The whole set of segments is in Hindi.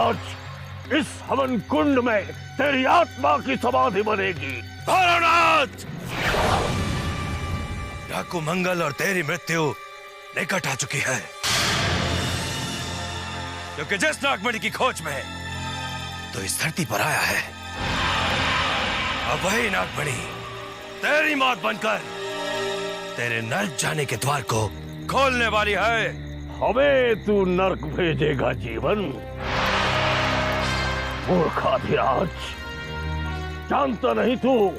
महाराज, इस हवन कुंड में तेरी आत्मा की समाधि बनेगी। भोलानाथ, डाकू मंगल और तेरी मृत्यु निकट आ चुकी है, क्योंकि जिस नागमणि की खोज में तो इस धरती पर आया है, अब वही नागमणि तेरी मौत बनकर तेरे नर्क जाने के द्वार को खोलने वाली है। हमें तू नर्क भेजेगा जीवन? मूर्खाधिराज, जानता नहीं तू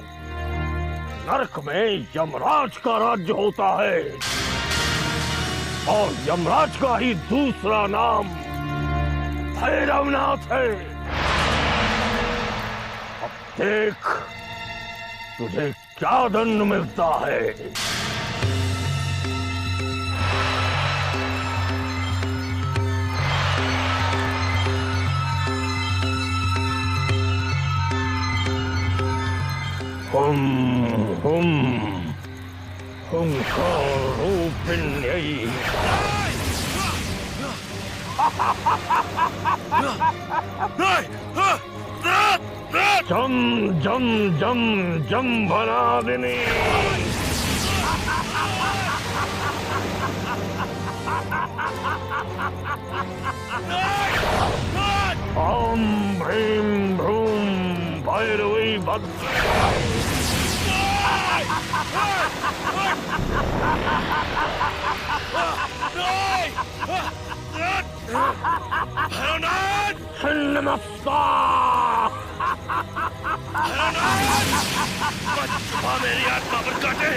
नर्क में यमराज का राज्य होता है, और यमराज का ही दूसरा नाम भैरवनाथ है। अब देख तुझे क्या दंड मिलता है। जम जम जम जम भनादिनी। ओम ह्रीं भ्रूं भैरवी भद्र। छिन्नमस्ता। मेरी आत्मा पर काटे।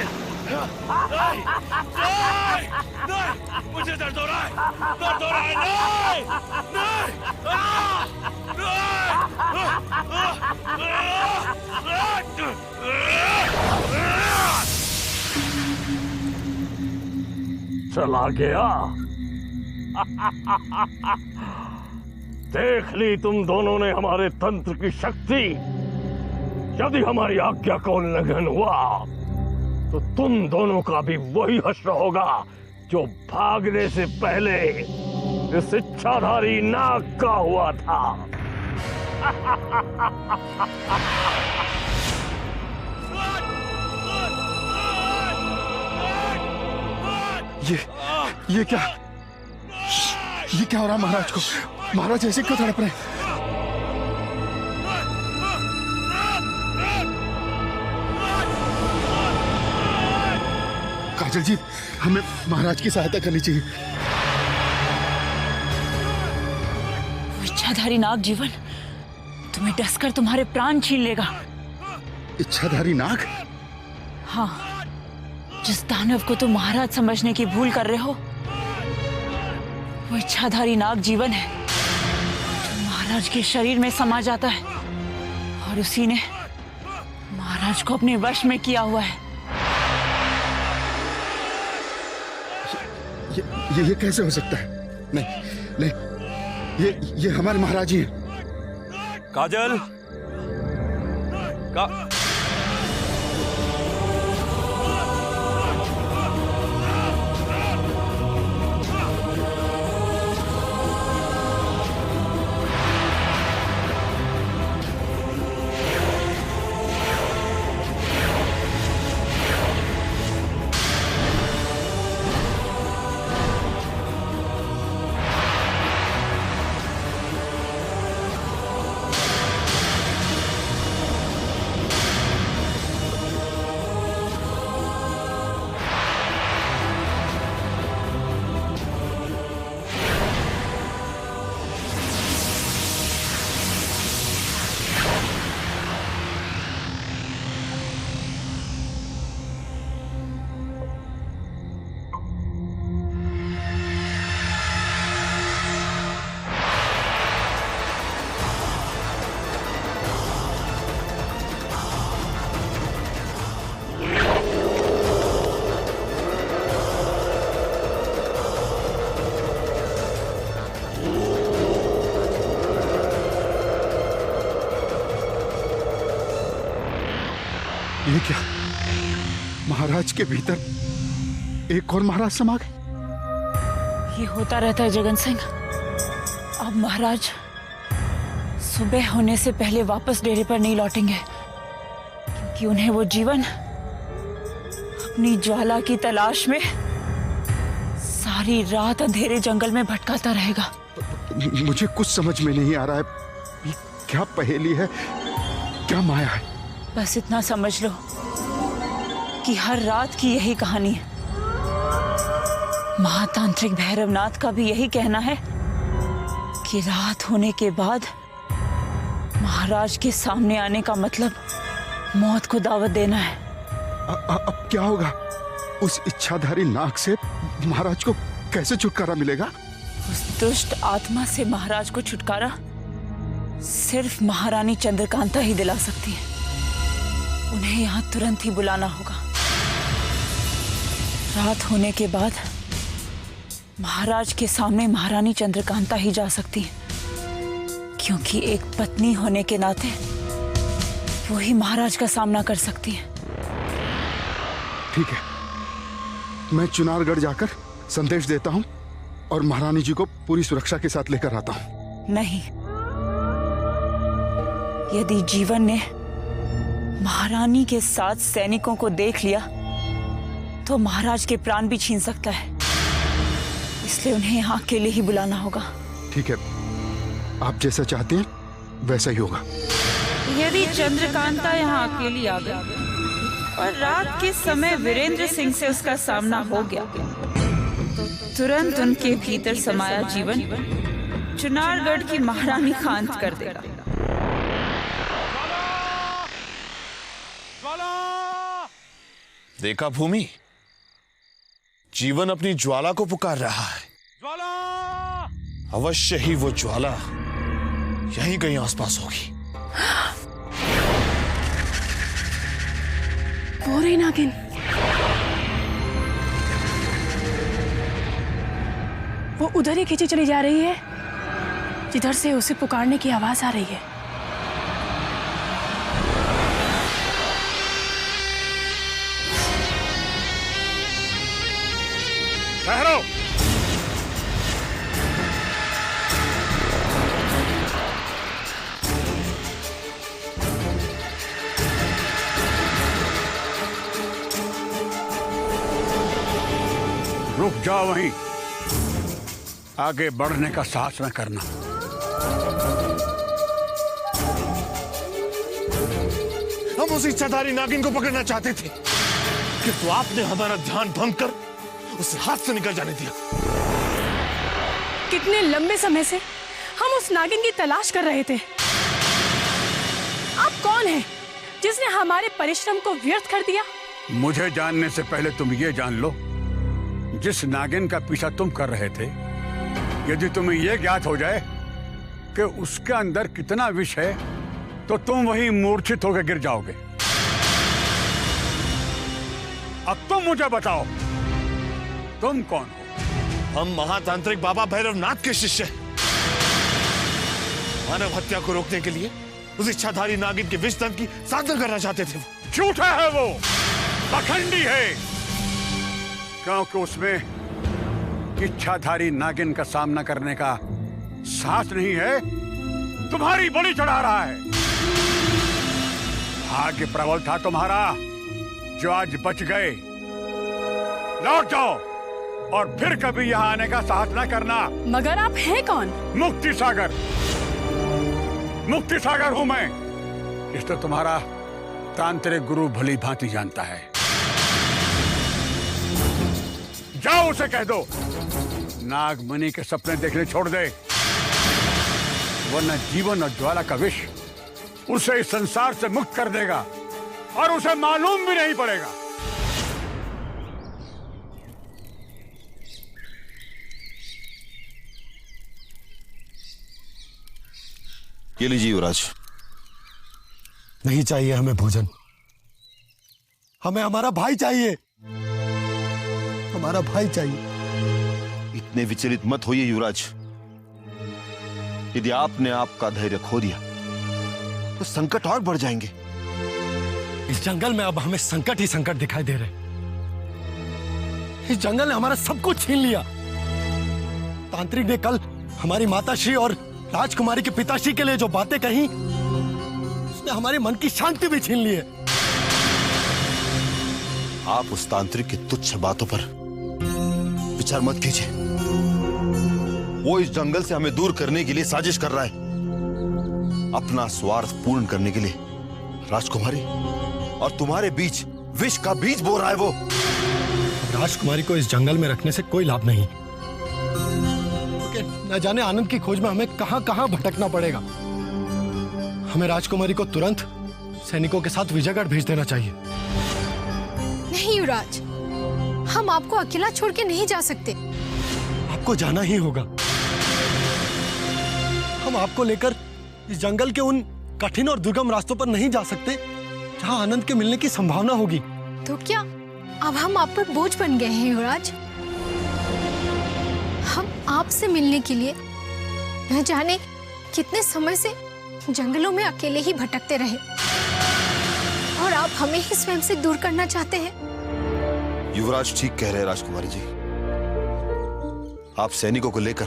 मुझे दर्द हो रहा है, दर्द हो रहा है। चला गया। देख ली तुम दोनों ने हमारे तंत्र की शक्ति। यदि हमारी आज्ञा का उल्लंघन हुआ तो तुम दोनों का भी वही हश्र होगा जो भागने से पहले इस इच्छाधारी नाग का हुआ था। ये क्या हो रहा महाराज को? महाराज ऐसे क्यों तड़प रहे? काजल जी, हमें महाराज की सहायता करनी चाहिए। वो इच्छाधारी नाग जीवन तुम्हें डसकर तुम्हारे प्राण छीन लेगा। इच्छाधारी नाग? हाँ, जिस दानव को तुम महाराज समझने की भूल कर रहे हो, वो इच्छाधारी नाग जीवन है, जो महाराज के शरीर में समा जाता है और उसी ने महाराज को अपने वश में किया हुआ है। ये कैसे हो सकता है? नहीं, ये हमारे महाराज ही हैं। काजल, ये क्या? महाराज के भीतर एक और महाराज समा गए। ये होता रहता है जगन सिंह। अब महाराज सुबह होने से पहले वापस डेरे पर नहीं लौटेंगे, क्योंकि उन्हें वो जीवन अपनी ज्वाला की तलाश में सारी रात अंधेरे जंगल में भटकाता रहेगा। मुझे कुछ समझ में नहीं आ रहा है, ये क्या पहेली है, क्या माया है? बस इतना समझ लो कि हर रात की यही कहानी है। महातांत्रिक भैरवनाथ का भी यही कहना है कि रात होने के बाद महाराज के सामने आने का मतलब मौत को दावत देना है। अब क्या होगा? उस इच्छाधारी नाग से महाराज को कैसे छुटकारा मिलेगा? उस दुष्ट आत्मा से महाराज को छुटकारा सिर्फ महारानी चंद्रकांता ही दिला सकती है। उन्हें यहाँ तुरंत ही बुलाना होगा। रात होने के बाद महाराज के सामने महारानी चंद्रकांता ही जा सकती है, क्योंकि एक पत्नी होने के नाते वो ही महाराज का सामना कर सकती है। ठीक है, मैं चुनारगढ़ जाकर संदेश देता हूँ और महारानी जी को पूरी सुरक्षा के साथ लेकर आता हूँ। नहीं, यदि जीवन ने महारानी के 7 सैनिकों को देख लिया तो महाराज के प्राण भी छीन सकता है, इसलिए उन्हें यहाँ अकेले ही बुलाना होगा। ठीक है, आप जैसा चाहते हैं वैसा ही होगा। यदि चंद्रकांता यहाँ अकेली आ गई और रात के समय वीरेंद्र सिंह से उसका सामना हो गया, तो तुरंत उनके भीतर समाया जीवन चुनारगढ़ की महारानी शांत कर देगा। देखा भूमि, जीवन अपनी ज्वाला को पुकार रहा है। अवश्य ही वो ज्वाला यहीं कहीं आसपास होगी। वो रही नागिन। वो उधर ही खींची चली जा रही है जिधर से उसे पुकारने की आवाज आ रही है। ठहरो। रुक जाओ वहीं, आगे बढ़ने का साहस न करना। हम उस इच्छाधारी नागिन को पकड़ना चाहते थे, किंतु आपने हमारा ध्यान भंग कर उसे हाथ से निकल जाने दिया। कितने लंबे समय से हम उस नागिन की तलाश कर रहे थे। आप कौन हैं जिसने हमारे परिश्रम को व्यर्थ कर दिया? मुझे जानने से पहले तुम ये जान लो, जिस नागिन का पीछा तुम कर रहे थे, यदि तुम्हें यह ज्ञात हो जाए कि उसके अंदर कितना विष है, तो तुम वहीं मूर्छित होकर गिर जाओगे। अब तुम मुझे बताओ, तुम कौन हो? हम महातांत्रिक बाबा भैरवनाथ के शिष्य हैं। मानव हत्या को रोकने के लिए उस इच्छाधारी नागिन के विष दंत की साधना करना चाहते थे। झूठा है वो, पाखंडी है, क्योंकि उसमें इच्छाधारी नागिन का सामना करने का साहस नहीं है, तुम्हारी बलि चढ़ा रहा है। भाग्य प्रबल था तुम्हारा जो आज बच गए। लौट जाओ और फिर कभी यहाँ आने का साहस न करना। मगर आप हैं कौन? मुक्ति सागर, मुक्ति सागर हूं मैं। इसको तुम्हारा तांत्रिक गुरु भली भांति जानता है। जाओ उसे कह दो नागमणि के सपने देखने छोड़ दे, वरना जीवन और ज्वाला का विष उसे इस संसार से मुक्त कर देगा और उसे मालूम भी नहीं पड़ेगा। ये लीजिए युवराज। नहीं चाहिए हमें भोजन, हमें हमारा भाई चाहिए, हमारा भाई चाहिए। इतने विचलित मत होइए युवराज। यदि आपने आपका धैर्य खो दिया तो संकट और बढ़ जाएंगे। इस जंगल में अब हमें संकट ही संकट दिखाई दे रहे। इस जंगल ने हमारा सब कुछ छीन लिया। तांत्रिक ने कल हमारी माताश्री और राजकुमारी के पिताश्री के लिए जो बातें कही, उसने हमारे मन की शांति भी छीन ली है। आप उस तांत्रिक की तुच्छ बातों पर विचार मत कीजिए। वो इस जंगल से हमें दूर करने के लिए साजिश कर रहा है, अपना स्वार्थ पूर्ण करने के लिए। राजकुमारी और तुम्हारे बीच विष का बीज बो रहा है वो। राजकुमारी को इस जंगल में रखने से कोई लाभ नहीं, क्योंकि न जाने आनंद की खोज में हमें कहां कहां भटकना पड़ेगा। हमें राजकुमारी को तुरंत सैनिकों के साथ विजयगढ़ भेज देना चाहिए। नहीं युवराज, हम आपको अकेला छोड़ के नहीं जा सकते। आपको जाना ही होगा। हम आपको लेकर इस जंगल के उन कठिन और दुर्गम रास्तों पर नहीं जा सकते जहां आनंद के मिलने की संभावना होगी। तो क्या अब हम आप पर बोझ बन गए हैं युवराज? हम आपसे मिलने के लिए न जाने कितने समय से जंगलों में अकेले ही भटकते रहे, और आप हमें ही स्वयं से दूर करना चाहते हैं। युवराज ठीक कह रहे हैं राजकुमारी जी। आप सैनिकों को लेकर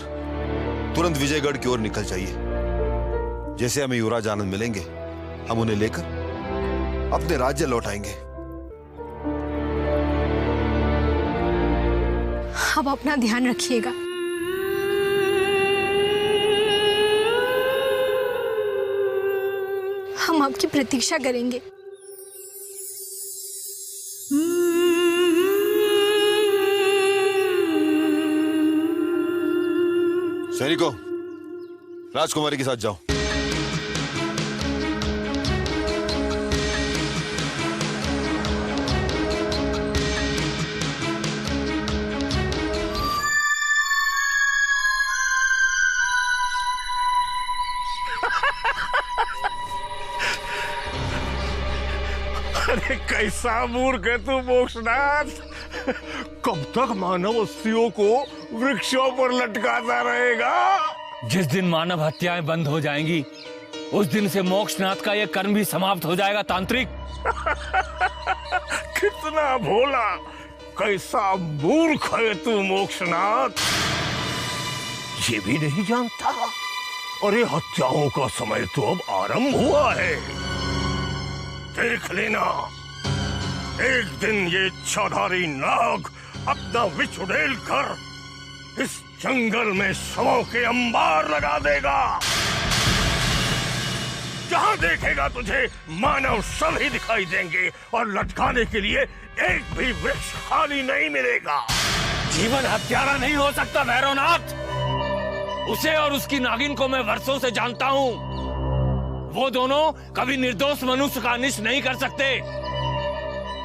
तुरंत विजयगढ़ की ओर निकल जाइए। जैसे हमें युवराज आनंद मिलेंगे, हम उन्हें लेकर अपने राज्य लौट आएंगे। आप अपना ध्यान रखिएगा। हम आपकी प्रतीक्षा करेंगे। सैनिकों, राजकुमारी के साथ जाओ। अरे कैसा मूर्ख है तू मोक्षनाथ। कब तक मानव अस्थियों को वृक्षों पर लटकाता रहेगा? जिस दिन मानव हत्याएं बंद हो जाएंगी, उस दिन से मोक्षनाथ का यह कर्म भी समाप्त हो जाएगा तांत्रिक। कितना भोला, कैसा मूर्ख है तू मोक्षनाथ। ये भी नहीं जानता? अरे हत्याओं का समय तो अब आरंभ हुआ है। देख लेना, एक दिन ये इच्छाधारी नाग अपना विष उड़ेल कर इस जंगल में शवों के अंबार लगा देगा। जहां देखेगा तुझे मानव शव ही दिखाई देंगे, और लटकाने के लिए एक भी वृक्ष खाली नहीं मिलेगा। जीवन हत्यारा नहीं हो सकता भैरवनाथ। उसे और उसकी नागिन को मैं वर्षों से जानता हूँ। वो दोनों कभी निर्दोष मनुष्य का अनिष्ट नहीं कर सकते।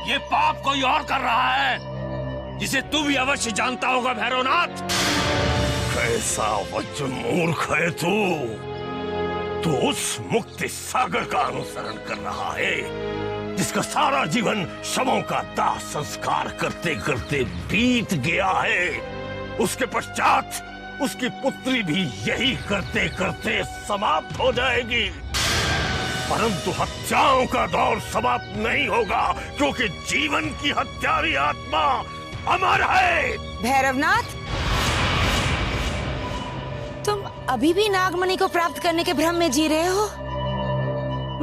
ये पाप कोई और कर रहा है, जिसे तू भी अवश्य जानता होगा भैरवनाथ। कैसा वज्र मूर्ख है तू। तू उस मुक्ति सागर का अनुसरण कर रहा है, जिसका सारा जीवन शवों का दाह संस्कार करते करते बीत गया है। उसके पश्चात उसकी पुत्री भी यही करते करते समाप्त हो जाएगी। परंतु हत्याओं का दौर समाप्त नहीं होगा, क्योंकि जीवन की हत्यारी आत्मा अमर है। भैरवनाथ, तुम अभी भी नागमणि को प्राप्त करने के भ्रम में जी रहे हो,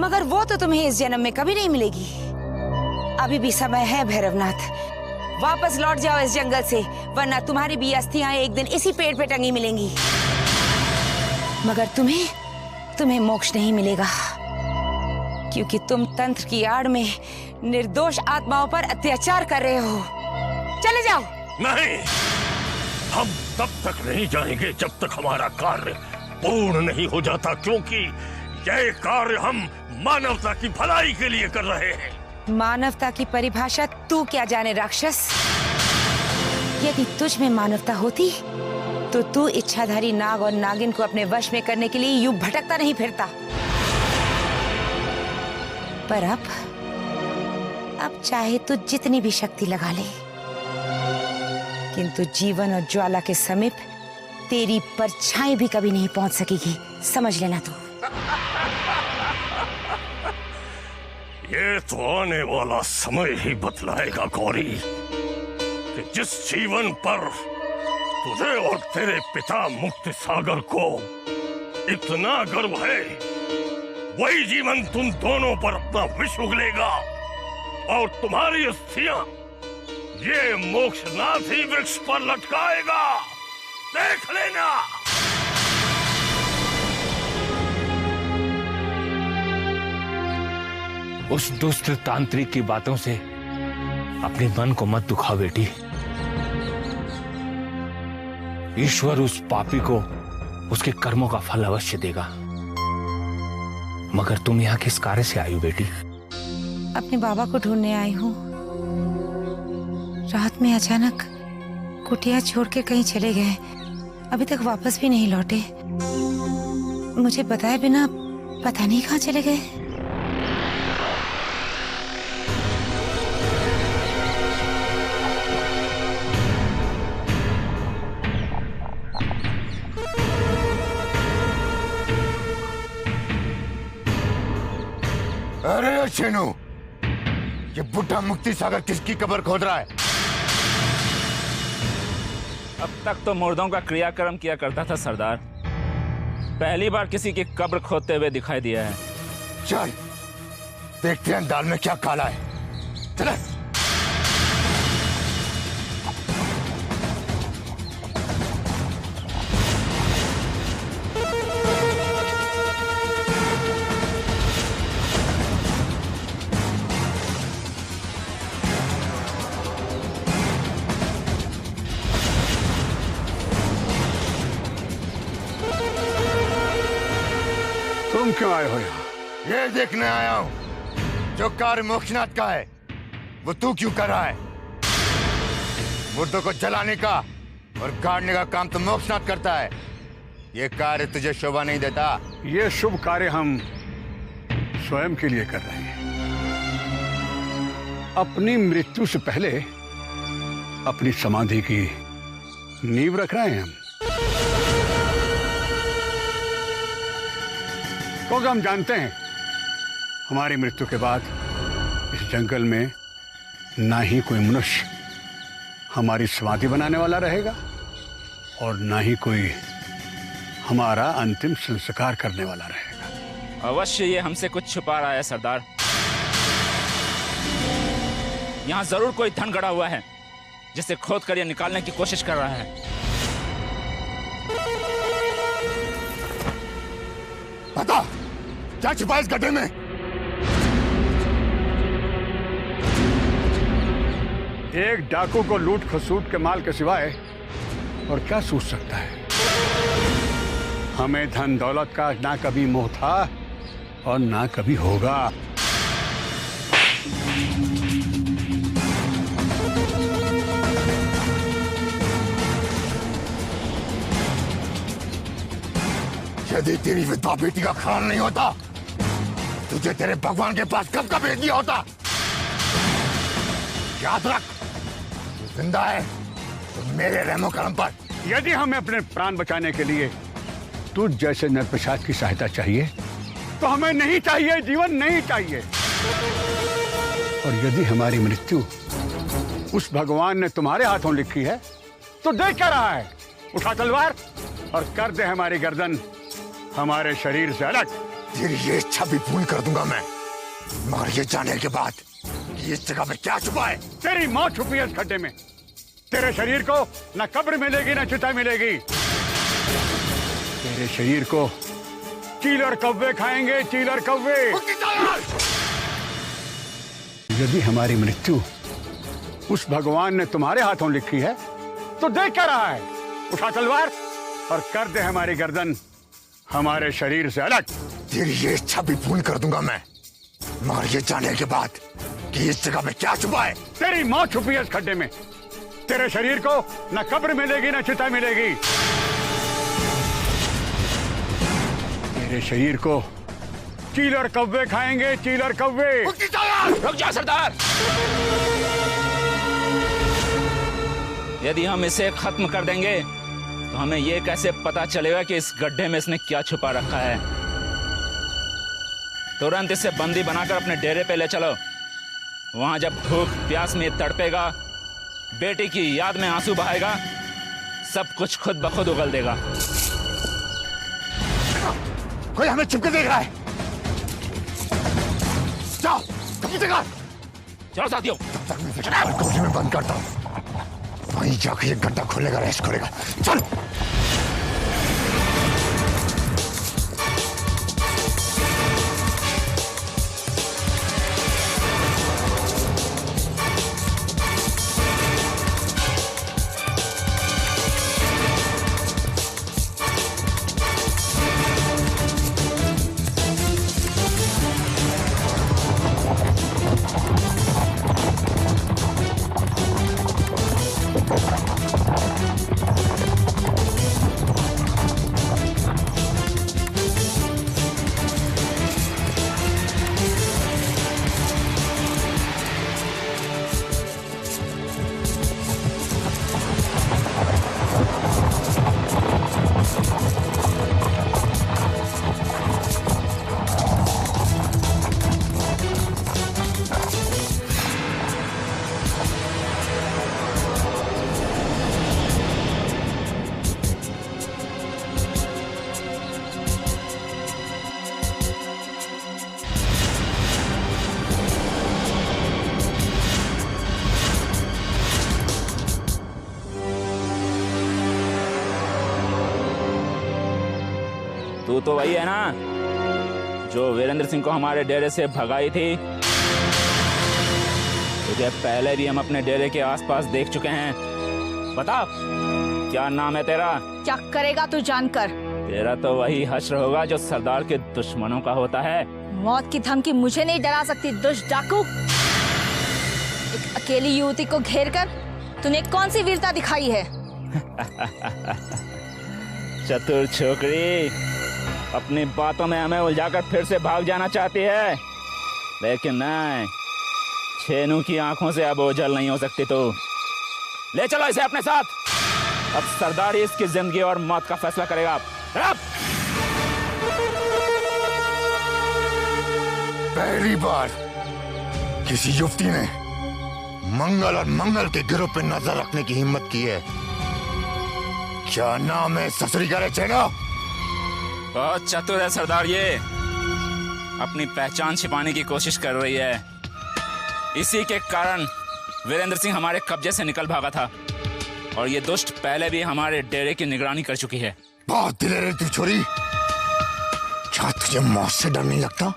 मगर वो तो तुम्हें इस जन्म में कभी नहीं मिलेगी। अभी भी समय है भैरवनाथ, वापस लौट जाओ इस जंगल से, वरना तुम्हारी भी अस्थियां एक दिन इसी पेड़ पे टंगी मिलेंगी। मगर तुम्हें मोक्ष नहीं मिलेगा, क्योंकि तुम तंत्र की आड़ में निर्दोष आत्माओं पर अत्याचार कर रहे हो। चले जाओ। नहीं, हम तब तक नहीं जाएंगे जब तक हमारा कार्य पूर्ण नहीं हो जाता, क्योंकि यह कार्य हम मानवता की भलाई के लिए कर रहे हैं। मानवता की परिभाषा तू क्या जाने राक्षस। यदि तुझ में मानवता होती तो तू इच्छाधारी नाग और नागिन को अपने वश में करने के लिए यूं भटकता नहीं फिरता। पर अब चाहे तो जितनी भी शक्ति लगा ले, किंतु जीवन और ज्वाला के समीप तेरी परछाई भी कभी नहीं पहुंच सकेगी, समझ लेना तू। ये तो आने वाला समय ही बतलाएगा गौरी, कि जिस जीवन पर तुझे और तेरे पिता मुक्ति सागर को इतना गर्व है, वही जीवन तुम दोनों पर अपना विष उगलेगा और तुम्हारी अस्थियां ये मोक्षनाथी वृक्ष पर लटकाएगा। देख लेना। उस दुष्ट तांत्रिक की बातों से अपने मन को मत दुखाओ बेटी। ईश्वर उस पापी को उसके कर्मों का फल अवश्य देगा। मगर तुम यहाँ किस कार्य से आई हो बेटी? अपने बाबा को ढूंढने आई हूँ। रात में अचानक कुटिया छोड़ के कहीं चले गए, अभी तक वापस भी नहीं लौटे। मुझे बताए बिना पता नहीं कहाँ चले गए। अरे शेनू, ये बुढ़ा मुक्ति सागर किसकी कब्र खोद रहा है? अब तक तो मुर्दों का क्रियाक्रम किया करता था सरदार, पहली बार किसी की कब्र खोदते हुए दिखाई दिया है। चल देखते हैं दाल में क्या काला है। चले। तुम क्यों आए हो यहाँ? ये देखने आया हूँ, जो कार्य मोक्षनाथ का है वो तू क्यों कर रहा है? मुर्दों को जलाने का और गाड़ने का काम तो मोक्षनाथ करता है। ये कार्य तुझे शोभा नहीं देता। ये शुभ कार्य हम स्वयं के लिए कर रहे हैं। अपनी मृत्यु से पहले अपनी समाधि की नींव रख रहे हैं हम। क्योंकि हम जानते हैं हमारी मृत्यु के बाद इस जंगल में ना ही कोई मनुष्य हमारी समाधि बनाने वाला रहेगा और ना ही कोई हमारा अंतिम संस्कार करने वाला रहेगा। अवश्य ये हमसे कुछ छुपा रहा है सरदार। यहाँ जरूर कोई धन गड़ा हुआ है जिसे खोद कर ये निकालने की कोशिश कर रहा है। बता, क्या छिपा इस गड्ढे में? एक डाकू को लूट खसूट के माल के सिवाय और क्या सूझ सकता है? हमें धन दौलत का ना कभी मोह था और ना कभी होगा। यदि तेरी विधवा बेटी का ख्याल नहीं होता, तुझे तेरे भगवान के पास कब का भेज दिया होता। याद रख, तू जिंदा है तो मेरे रहमो करम पर। यदि हमें अपने प्राण बचाने के लिए तुझ जैसे नरपिशाच की सहायता चाहिए तो हमें नहीं चाहिए, जीवन नहीं चाहिए। और यदि हमारी मृत्यु उस भगवान ने तुम्हारे हाथों लिखी है तो देख क्या रहा है? उठा तलवार और कर दे हमारी गर्दन हमारे शरीर से अलग। तेरी ये इच्छा भी पूर्ण कर दूंगा मैं, मगर ये जाने के बाद कि इस जगह में क्या छुपा है। तेरी मौत छुपी है इस खड्डे में। तेरे शरीर को न कब्र मिलेगी न चिता मिलेगी। तेरे शरीर को चील और कौवे खाएंगे, चील और कौवे। यदि हमारी मृत्यु उस भगवान ने तुम्हारे हाथों लिखी है तो देख क्या रहा है? उठा तलवार और कर दे हमारी गर्दन हमारे शरीर से अलग। तेरी ये इच्छा भी पूर्ण कर दूंगा मैं, मगर ये जाने के बाद कि इस जगह में क्या छुपा है। तेरी मौत छुपी है इस खड्डे में। तेरे शरीर को न कब्र मिलेगी न चिता मिलेगी। तेरे शरीर को चील और कौवे खाएंगे, चील और कौवे। रुक जा सरदार। यदि हम इसे खत्म कर देंगे तो हमें यह कैसे पता चलेगा कि इस गड्ढे में इसने क्या छुपा रखा है? तुरंत इसे बंदी बनाकर अपने डेरे पे ले चलो। वहां जब भूख प्यास में तड़पेगा, बेटी की याद में आंसू बहाएगा, सब कुछ खुद ब खुद उगल देगा। कोई हमें छिपके देख रहा है। जाओ कहीं जगह। चलो साथियों। तब तक मैं कोठरी में बंद करता हूँ, वहीं जाकर ये गड्ढा खोलेगा, रेस्ट करेगा। चल। तू तो वही है ना जो वीरेंद्र सिंह को हमारे डेरे से भगाई थी। तुझे पहले भी हम अपने डेरे के आसपास देख चुके हैं। बता क्या नाम है तेरा? क्या करेगा तू जानकर? तेरा तो वही हश्र होगा जो सरदार के दुश्मनों का होता है। मौत की धमकी मुझे नहीं डरा सकती दुष्ट डाकू। एक अकेली युवती को घेर कर तूने कौन सी वीरता दिखाई है? चतुर छोकरी, अपनी बातों में हमें उलझाकर फिर से भाग जाना चाहती है, लेकिन नहीं, छेनू की आंखों से अब ओझल नहीं हो सकती। तो ले चलो इसे अपने साथ। अब सरदार ही इसकी जिंदगी और मौत का फैसला करेगा। पहली बार किसी युवती ने मंगल और मंगल के गिरोह पे नजर रखने की हिम्मत की है। क्या नाम है ससुरी का? चेनो बहुत चतुर है सरदार, ये अपनी पहचान छिपाने की कोशिश कर रही है। इसी के कारण वीरेंद्र सिंह हमारे कब्जे से निकल भागा था और ये दुष्ट पहले भी हमारे डेरे की निगरानी कर चुकी है। बहुत दिलेर तू छोरी। क्या तुझे मौत से डर नहीं लगता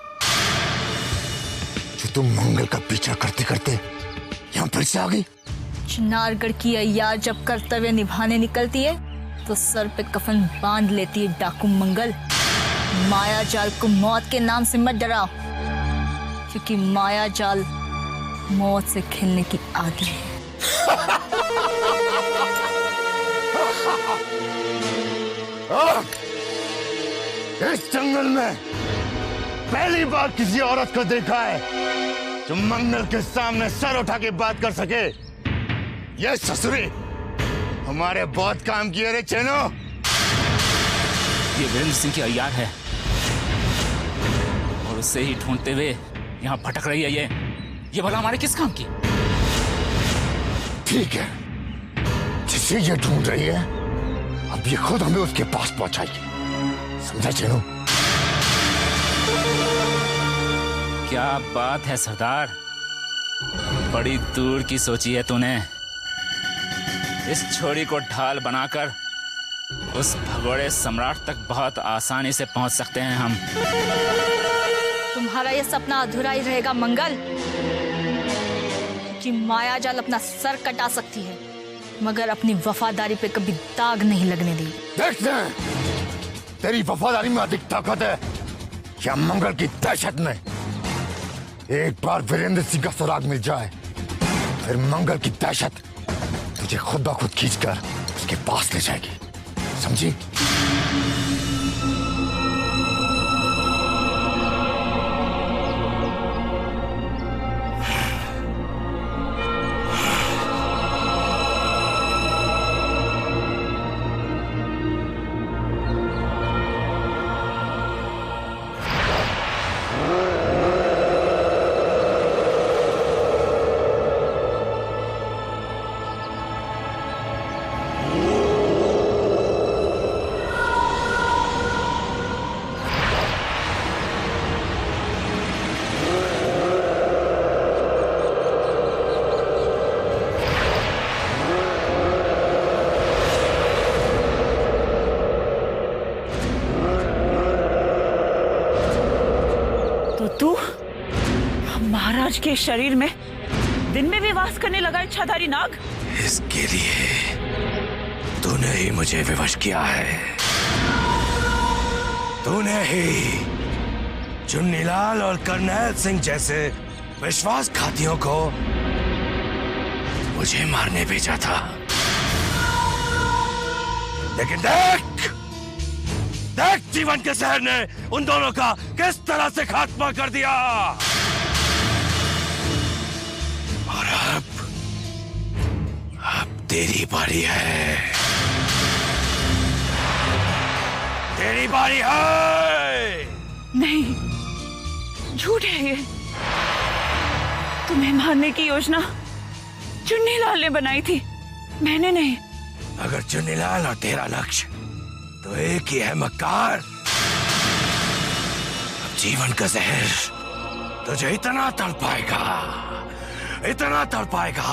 जो तुम मंगल का पीछा करते करते यहाँ फिर से आ गई? चिनारगढ़ की अय्यार जब कर्तव्य निभाने निकलती है तो सर पे कफन बांध लेती है डाकू मंगल। माया जाल को मौत के नाम से मत डराओ, क्योंकि माया जाल मौत से खेलने की आदी है। इस जंगल में पहली बार किसी औरत को देखा है जो मंगल के सामने सर उठा के बात कर सके। ये ससुरी हमारे बहुत काम किए रे चेनो। ये वीरेंद्र सिंह की अय्यार है और उससे ही ढूंढते हुए यहाँ भटक रही है। ये भला हमारे किस काम की? ठीक है, जिसे ये ढूंढ रही है अब ये खुद हमें उसके पास पहुंचाएगी, समझा चेनो? क्या बात है सरदार, बड़ी दूर की सोची है तूने। इस छोरी को ढाल बनाकर उस भगोड़े सम्राट तक बहुत आसानी से पहुंच सकते हैं हम। तुम्हारा ये सपना अधूरा ही रहेगा मंगल, कि माया जाल अपना सर कटा सकती है मगर अपनी वफादारी पे कभी दाग नहीं लगने दी। देखते हैं तेरी वफादारी में अधिक ताकत है या मंगल की दहशत में। एक बार वीरेंद्र सिंह का सुराग मिल जाए फिर मंगल की दहशत तुझे खुद ब खुद खींचकर उसके पास ले जाएगी, समझी? तू महाराज के शरीर में दिन में भी वास करने लगा इच्छाधारी नाग? इसके लिए तूने ही मुझे विवश किया है। तूने ही चुन्नीलाल और करनैल सिंह जैसे विश्वासघातियों को मुझे मारने भेजा था। लेकिन देख जीवन के जहर ने उन दोनों का किस तरह से खात्मा कर दिया। और अब तेरी बारी है। तेरी बारी है। नहीं, झूठ है ये। तुम्हें मारने की योजना चुन्नीलाल ने बनाई थी, मैंने नहीं। अगर चुन्नीलाल और तेरा लक्ष्य तो एक ही है मक्कार। अब जीवन का जहर तुझे इतना तड़पाएगा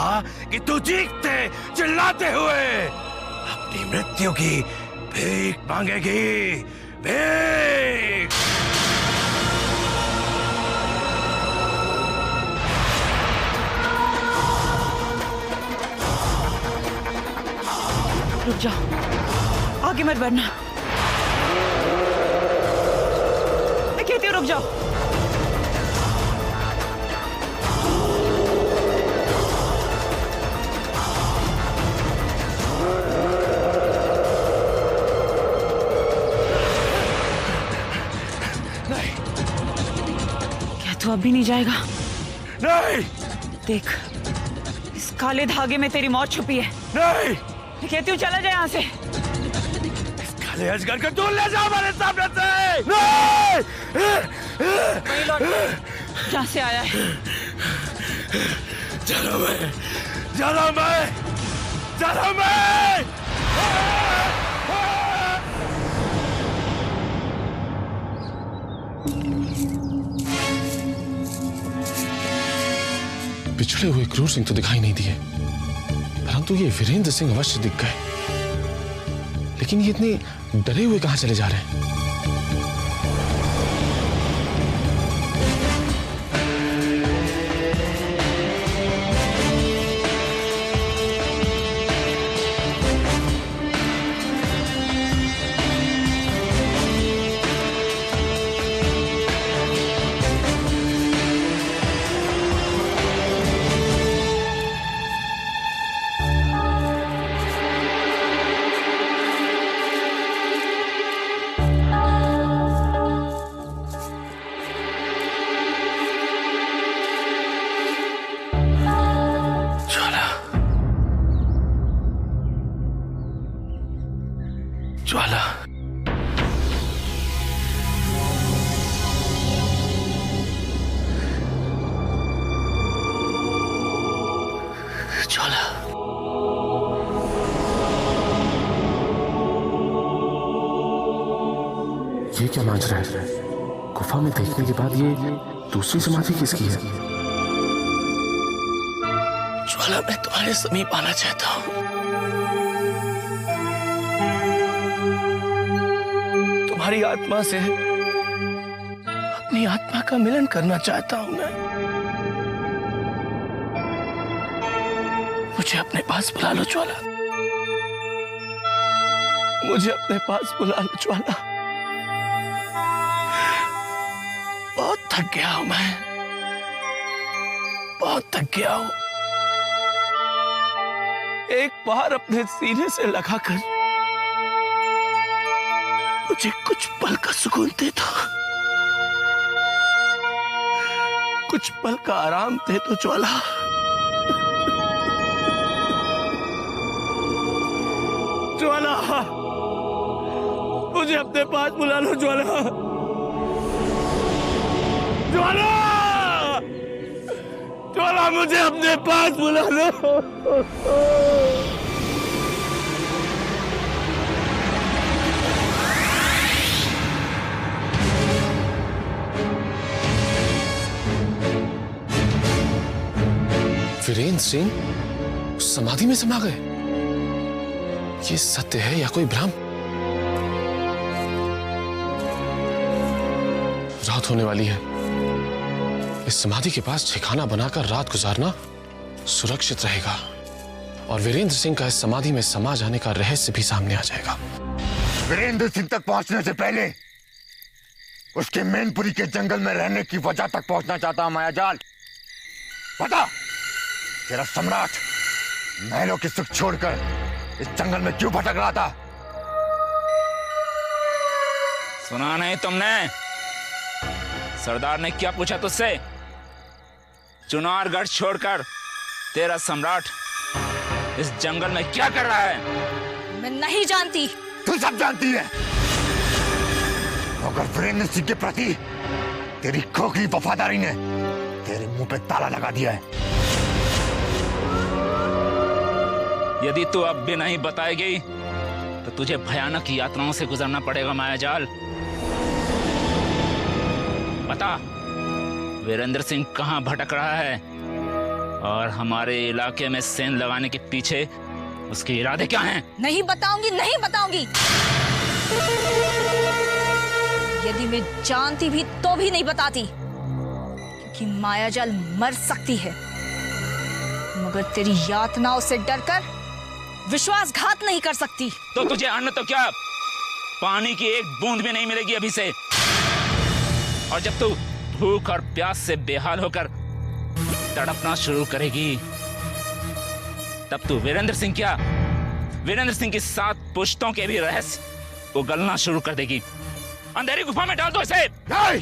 कि तू चीखते चिल्लाते हुए अपनी मृत्यु की भीख मांगेगी। भीख। रुक जाओ, आगे मत बढ़ना। मैं कहती हूँ रुक जाओ। नहीं। क्या तू अब भी नहीं जाएगा? नहीं। देख, इस काले धागे में तेरी मौत छुपी है। नहीं। मैं कहती हूँ चला जाए यहाँ से। इस काले अजगर को दूर ले जाओ हमारे सामने से। नहीं। वहीं लौट जहाँ से आया है। चलो मैं। पिछड़े हुए क्रूर सिंह तो दिखाई नहीं दिए, परंतु ये वीरेंद्र सिंह अवश्य दिख गए। लेकिन ये इतने डरे हुए कहां चले जा रहे हैं? ज्वाला। ज्वाला। ये क्या माजरा है? गुफा में देखने के बाद ये दूसरी समाधि किसकी है? ज्वाला, मैं तुम्हारे समीप आना चाहता हूँ। तुम्हारी आत्मा से अपनी आत्मा का मिलन करना चाहता हूं मैं। मुझे अपने पास बुला लो ज्वाला। मुझे अपने पास बुला लो ज्वाला। बहुत थक गया हूं मैं, बहुत थक गया हूं। एक बार अपने सीने से लगाकर मुझे कुछ पल का सुकून दे दो, कुछ पल का आराम दे दो ज्वाला। ज्वाला, मुझे अपने पास बुला लो ज्वाला। ज्वाला, ज्वाला, मुझे अपने पास बुला लो। वीरेंद्र सिंह उस समाधि में समा गए। ये सत्य है या कोई भ्रम? रात होने वाली है, इस समाधि के पास ठिकाना बनाकर रात गुजारना सुरक्षित रहेगा और वीरेंद्र सिंह का इस समाधि में समा जाने का रहस्य भी सामने आ जाएगा। वीरेंद्र सिंह तक पहुंचने से पहले उसके मैनपुरी के जंगल में रहने की वजह तक पहुंचना चाहता हूं मायाजाल। बता, तेरा सम्राट महलों की सुख छोड़कर इस जंगल में क्यों भटक रहा था? सुना नहीं तुमने? सरदार ने क्या पूछा तुझसे? चुनारगढ़ छोड़कर तेरा सम्राट इस जंगल में क्या कर रहा है? मैं नहीं जानती। तू सब जानती है, मगर वीरेंद्र सिंह के प्रति तेरी खोखली वफादारी ने तेरे मुंह पे ताला लगा दिया है। यदि तू अब भी नहीं बताएगी तो तुझे भयानक यातनाओं से गुजरना पड़ेगा मायाजाल। बता, वीरेंद्र सिंह कहां भटक रहा है और हमारे इलाके में सेंध लगाने के पीछे उसके इरादे क्या हैं? नहीं बताऊंगी, नहीं बताऊंगी। यदि मैं जानती भी तो भी नहीं बताती, क्योंकि मायाजाल मर सकती है मगर तेरी यातनाओं से डरकर विश्वासघात नहीं कर सकती। तो तुझे अन्न तो क्या, पानी की एक बूंद भी नहीं मिलेगी अभी से। और जब तू भूख और प्यास से बेहाल होकर तड़पना शुरू करेगी, तब तू वीरेंद्र सिंह क्या, वीरेंद्र सिंह की 7 पुश्तों के भी रहस्य उगलना शुरू कर देगी। अंधेरी गुफा में डाल दो इसे। नहीं,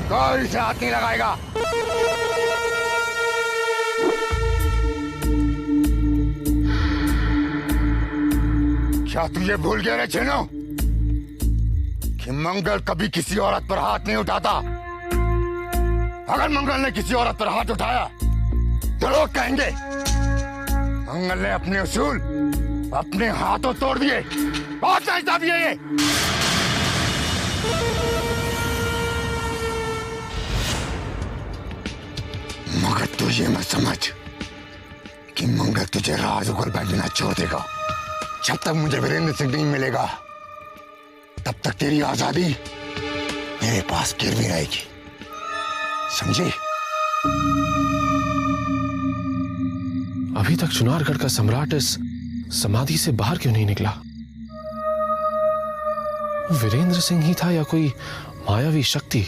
कोई इसे हाथ नहीं लगाएगा। क्या तू ये भूल गया रे छेनो कि मंगल कभी किसी औरत पर हाथ नहीं उठाता? अगर मंगल ने किसी औरत पर हाथ उठाया तो लोग कहेंगे मंगल ने अपने उसूल अपने हाथों तोड़ दिए। बहुत समझता भी है ये। मगर तू ये मत समझ कि मंगल तुझे राज उगल बैठना छोड़ देगा। जब तक मुझे वीरेंद्र सिंह नहीं मिलेगा तब तक तेरी आजादी मेरे पास गिरवी रहेगी, समझी? अभी तक चुनारगढ़ का सम्राट इस समाधि से बाहर क्यों नहीं निकला? वीरेंद्र सिंह ही था या कोई मायावी शक्ति?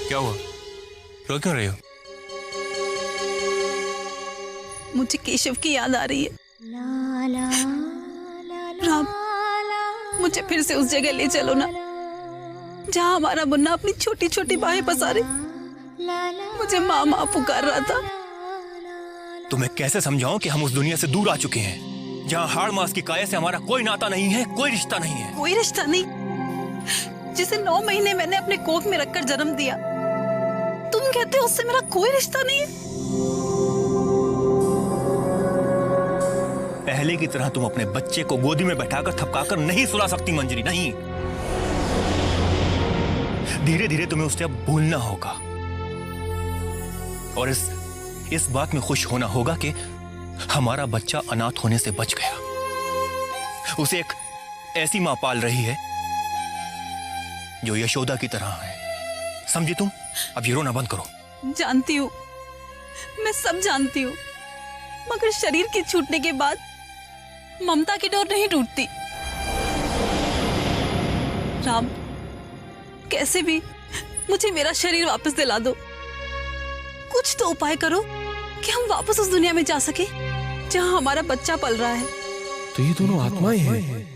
क्या हुआ? रो क्यों रही हो? मुझे केशव की याद आ रही है। राम, मुझे फिर से उस जगह ले चलो ना जहाँ हमारा मुन्ना अपनी छोटी छोटी बाहें पसारे मुझे माँ माँ पुकार रहा था। तुम्हें कैसे समझाऊं कि हम उस दुनिया से दूर आ चुके हैं, जहाँ हाड़ मास की काया से हमारा कोई नाता नहीं है, कोई रिश्ता नहीं है। कोई रिश्ता नहीं? जिसे 9 महीने मैंने अपने कोख में रखकर जन्म दिया, तुम कहते हो उससे मेरा कोई रिश्ता नहीं है? पहले की तरह तुम अपने बच्चे को गोदी में बैठाकर थपकाकर नहीं सुला सकती मंजरी, नहीं। धीरे धीरे तुम्हें उसे अब भूलना होगा और इस बात में खुश होना होगा कि हमारा बच्चा अनाथ होने से बच गया। उसे एक ऐसी मां पाल रही है जो यशोदा की तरह है, समझी तुम? अब ये रोना बंद करो। जानती हूँ, मैं सब जानती हूँ, मगर शरीर के छूटने के बाद ममता की डोर नहीं टूटती। राम, कैसे भी मुझे मेरा शरीर वापस दिला दो। कुछ तो उपाय करो कि हम वापस उस दुनिया में जा सके जहाँ हमारा बच्चा पल रहा है। तो ये दोनों आत्माएं हैं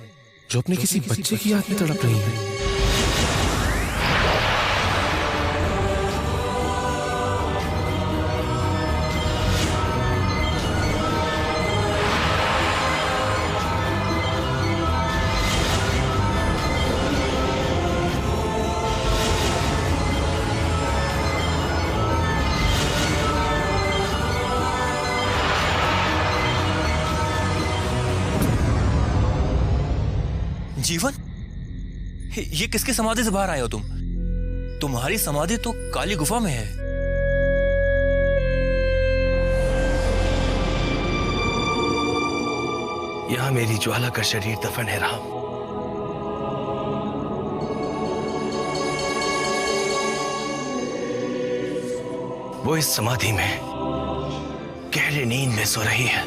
जो अपने किसी बच्चे की याद में तड़प रही हैं। जीवन, ये किसके समाधि से बाहर आए हो तुम? तुम्हारी समाधि तो काली गुफा में है। यहां मेरी ज्वाला का शरीर दफन है राम। वो इस समाधि में गहरी नींद में सो रही है।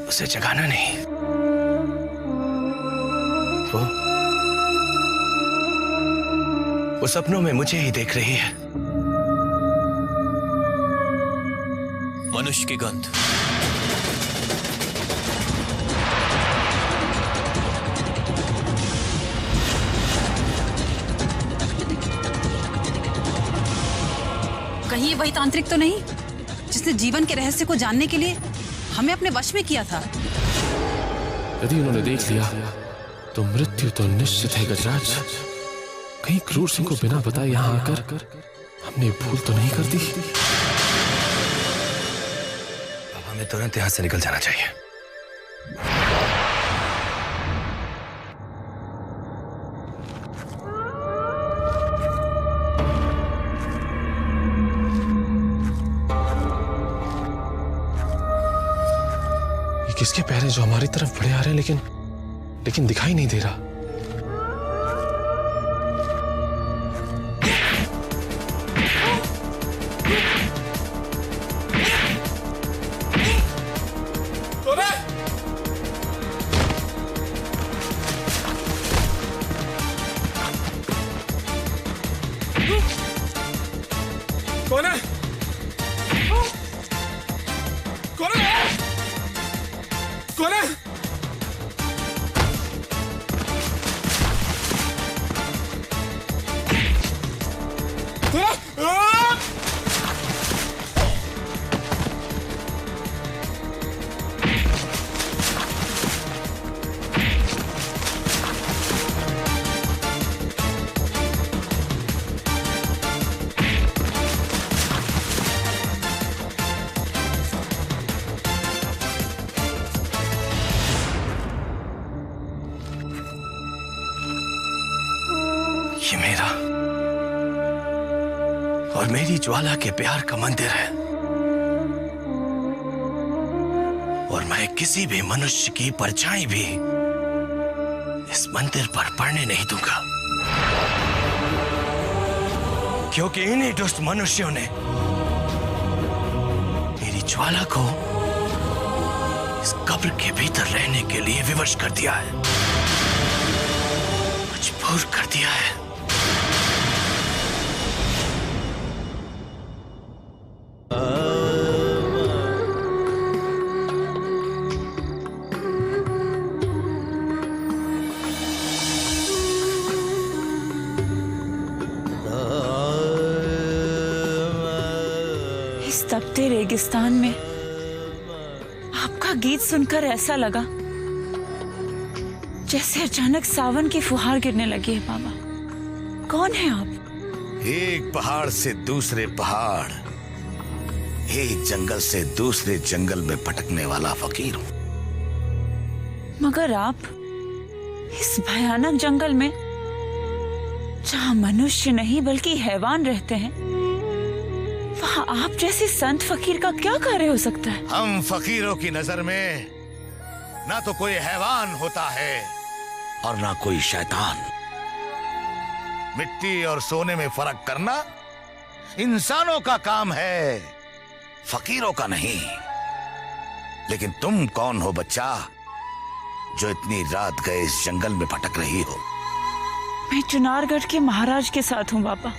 उसे जगाना नहीं। वो सपनों में मुझे ही देख रही है। मनुष्य की गंध। कहीं ये वही तांत्रिक तो नहीं जिसने जीवन के रहस्य को जानने के लिए हमें अपने वश में किया था? यदि उन्होंने देख लिया तो मृत्यु तो निश्चित है गजराज। कहीं क्रूर सिंह को बिना बताए यहाँ आकर हमने भूल तो नहीं कर दी? अब हमें तुरंत यहाँ से निकल जाना चाहिए। ये किसके पैर हैं जो हमारी तरफ बढ़े आ रहे हैं लेकिन दिखाई नहीं दे रहा? कौन है? कौन है? कौन है? ये मेरा और मेरी ज्वाला के प्यार का मंदिर है और मैं किसी भी मनुष्य की परछाई भी इस मंदिर पर पड़ने नहीं दूंगा, क्योंकि इन्हीं दुष्ट मनुष्यों ने मेरी ज्वाला को इस कब्र के भीतर रहने के लिए विवश कर दिया है, मजबूर कर दिया है। इस तपते रेगिस्तान में आपका गीत सुनकर ऐसा लगा जैसे अचानक सावन की फुहार गिरने लगी है। बाबा, कौन है आप? एक पहाड़ से दूसरे पहाड़, एक जंगल से दूसरे जंगल में भटकने वाला फकीर हूं। मगर आप इस भयानक जंगल में जहां मनुष्य नहीं बल्कि हैवान रहते हैं, वहां आप जैसे संत फकीर का क्या कार्य हो सकता है? हम फकीरों की नजर में ना तो कोई हैवान होता है और ना कोई शैतान। मिट्टी और सोने में फर्क करना इंसानों का काम है, फकीरों का नहीं। लेकिन तुम कौन हो बच्चा, जो इतनी रात गए इस जंगल में भटक रही हो? मैं चुनारगढ़ के महाराज के साथ हूँ बाबा।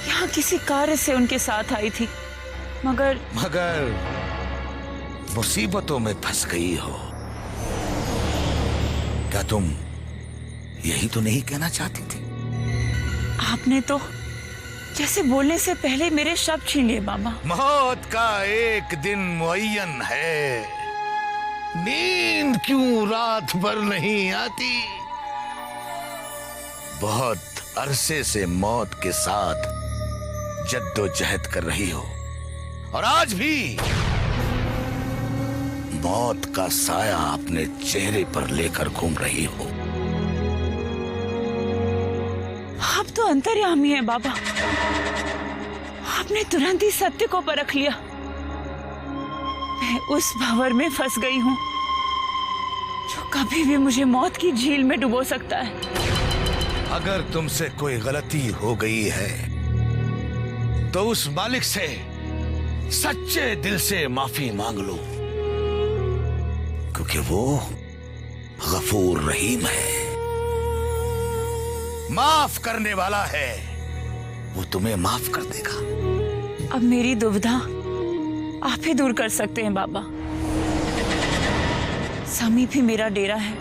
यहाँ किसी कार्य से उनके साथ आई थी, मगर मुसीबतों में फंस गई हो। क्या तुम यही तो नहीं कहना चाहती थी? आपने तो जैसे बोलने से पहले मेरे शब्द छीन लिए बाबा। मौत का एक दिन मुअय्यन है, नींद क्यों रात भर नहीं आती? बहुत अरसे से मौत के साथ जद्दोजहद कर रही हो और आज भी मौत का साया अपने चेहरे पर लेकर घूम रही हो। आप तो अंतर्यामी हैं बाबा। आपने तुरंत ही सत्य को परख लिया। मैं उस भंवर में फंस गई हूँ जो कभी भी मुझे मौत की झील में डुबो सकता है। अगर तुमसे कोई गलती हो गई है तो उस मालिक से सच्चे दिल से माफी मांग लो, क्योंकि वो गफूर रहीम है, माफ करने वाला है। वो तुम्हें माफ कर देगा। अब मेरी दुविधा आप ही दूर कर सकते हैं बाबा। समीप ही मेरा डेरा है,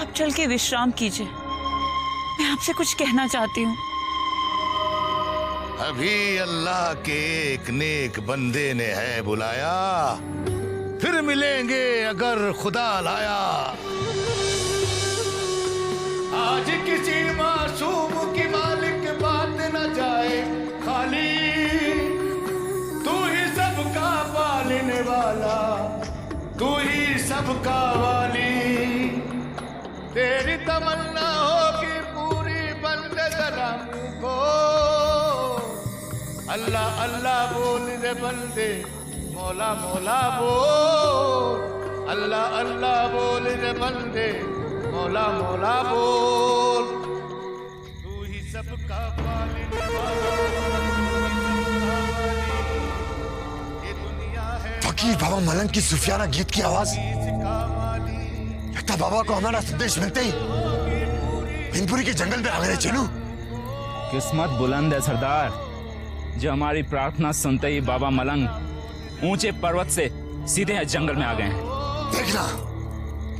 आप चल के विश्राम कीजिए। मैं आपसे कुछ कहना चाहती हूँ। अभी अल्लाह के एक नेक बंदे ने है बुलाया, फिर मिलेंगे अगर खुदा लाया। आज किसी मासूम की मालिक बात न जाए खाली, तू ही सबका पालने वाला, तू ही सबका वाली। तेरी तमन्ना होगी पूरी बंदे सलाम को। अल्लाह अल्लाह बोल रे बंदे, मौला मौला बोल। अल्लाह अल्लाह बोल रे बंदे, मौला मौला बोल। तू ही सबका पालने वाला, ये दुनिया है। फकीर बाबा मलंग की सूफियाना गीत की आवाज। लगता बाबा को हमारा संदेश मिलते ही हिंदपुरी के जंगल में आ गए। चलू किस्मत बुलंद है सरदार, जो हमारी प्रार्थना सुनते ही बाबा मलंग ऊंचे पर्वत से सीधे जंगल में आ गए हैं। देखना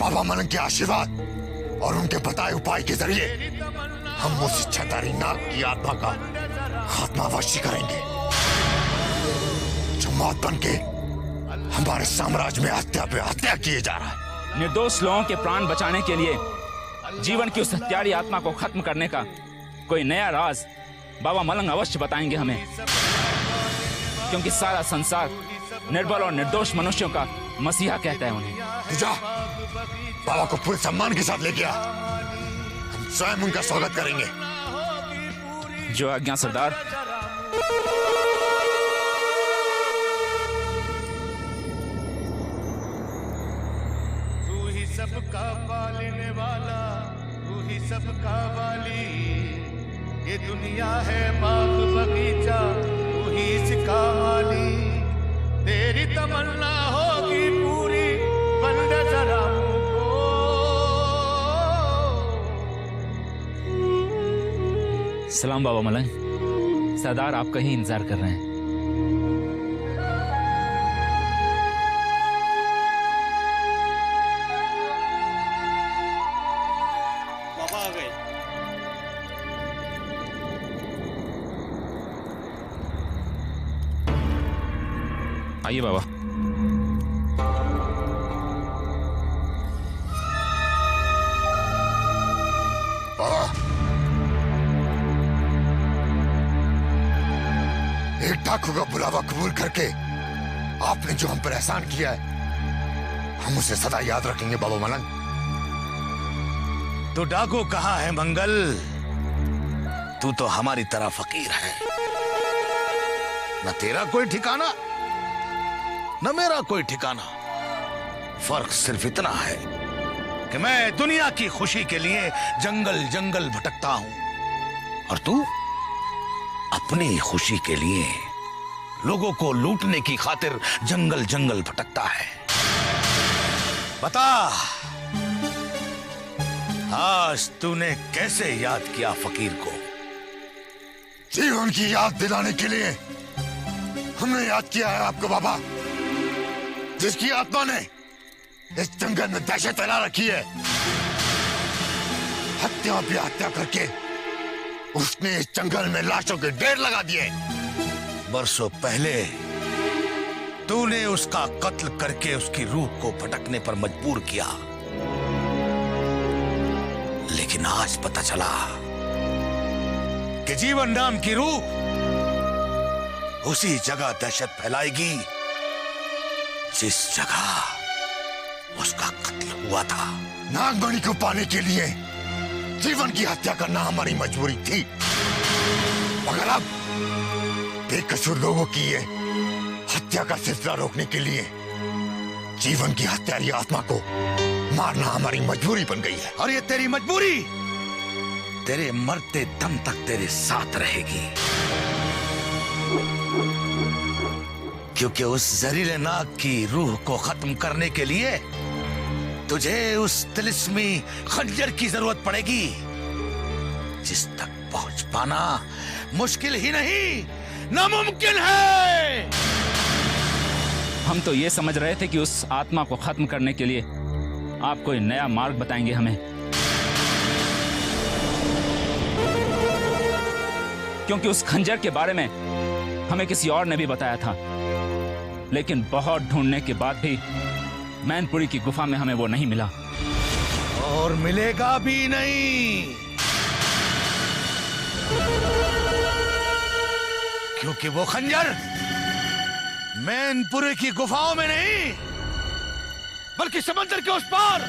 बाबा मलंग के आशीर्वाद और उनके बताए उपाय के जरिए हम उस इच्छाधारी नाग की आत्मा का खात्मा अवश्य करेंगे, जो मौत बन के हमारे साम्राज्य में हत्या पे हत्या किए जा रहा है। निर्दोष लोगों के प्राण बचाने के लिए जीवन की उस हत्यारी आत्मा को खत्म करने का कोई नया राज बाबा मलंग अवश्य बताएंगे हमें, क्योंकि सारा संसार निर्बल और निर्दोष मनुष्यों का मसीहा कहता है उन्हें। जा बाबा को पूरे सम्मान के साथ लेके आ, हम स्वयं उनका स्वागत करेंगे। जो आज्ञा सरदार। तू ही सबका पालने वाला, तू ही सबका वाली। ये दुनिया है बाग बगीचा, तू ही इसका माली। तेरी तमन्ना होगी पूरी बंदे सलाम को। सलाम बाबा मलंग, सरदार आपका ही इंतजार कर रहे हैं। बाबा आ गए। आइए बाबा। एक डाकू का बुलावा कबूल करके आपने जो हम पर एहसान किया है, हम उसे सदा याद रखेंगे बाबा मलंग। तो डाकू कहाँ है मंगल? तू तो हमारी तरह फकीर है, न तेरा कोई ठिकाना न मेरा कोई ठिकाना। फर्क सिर्फ इतना है कि मैं दुनिया की खुशी के लिए जंगल जंगल भटकता हूं और तू अपनी खुशी के लिए लोगों को लूटने की खातिर जंगल जंगल भटकता है। बता, आज तूने कैसे याद किया फकीर को? जीवन की याद दिलाने के लिए हमने याद किया है आपको बाबा, जिसकी आत्मा ने इस जंगल में दहशत फैला रखी है। हत्या पे हत्या करके उसने इस जंगल में लाशों के ढेर लगा दिए। बरसों पहले तूने उसका कत्ल करके उसकी रूह को भटकने पर मजबूर किया, लेकिन आज पता चला कि जीवन नाम की रूह उसी जगह दहशत फैलाएगी जिस जगह उसका कत्ल हुआ था। नागमणि को पाने के लिए जीवन की हत्या करना हमारी मजबूरी थी, मगर अब बेकसूर लोगों की ये हत्या का सिलसिला रोकने के लिए जीवन की हत्यारी आत्मा को मारना हमारी मजबूरी बन गई है। और ये तेरी मजबूरी तेरे मरते दम तक तेरे साथ रहेगी, क्योंकि उस जहरीले नाग की रूह को खत्म करने के लिए तुझे उस तिलिस्मी खंजर की जरूरत पड़ेगी, जिस तक पहुंच पाना मुश्किल ही नहीं नामुमकिन है। हम तो ये समझ रहे थे कि उस आत्मा को खत्म करने के लिए आप कोई नया मार्ग बताएंगे हमें, क्योंकि उस खंजर के बारे में हमें किसी और ने भी बताया था, लेकिन बहुत ढूंढने के बाद भी मैनपुरी की गुफा में हमें वो नहीं मिला और मिलेगा भी नहीं, क्योंकि वो खंजर मैनपुरी की गुफाओं में नहीं बल्कि समंदर के उस पार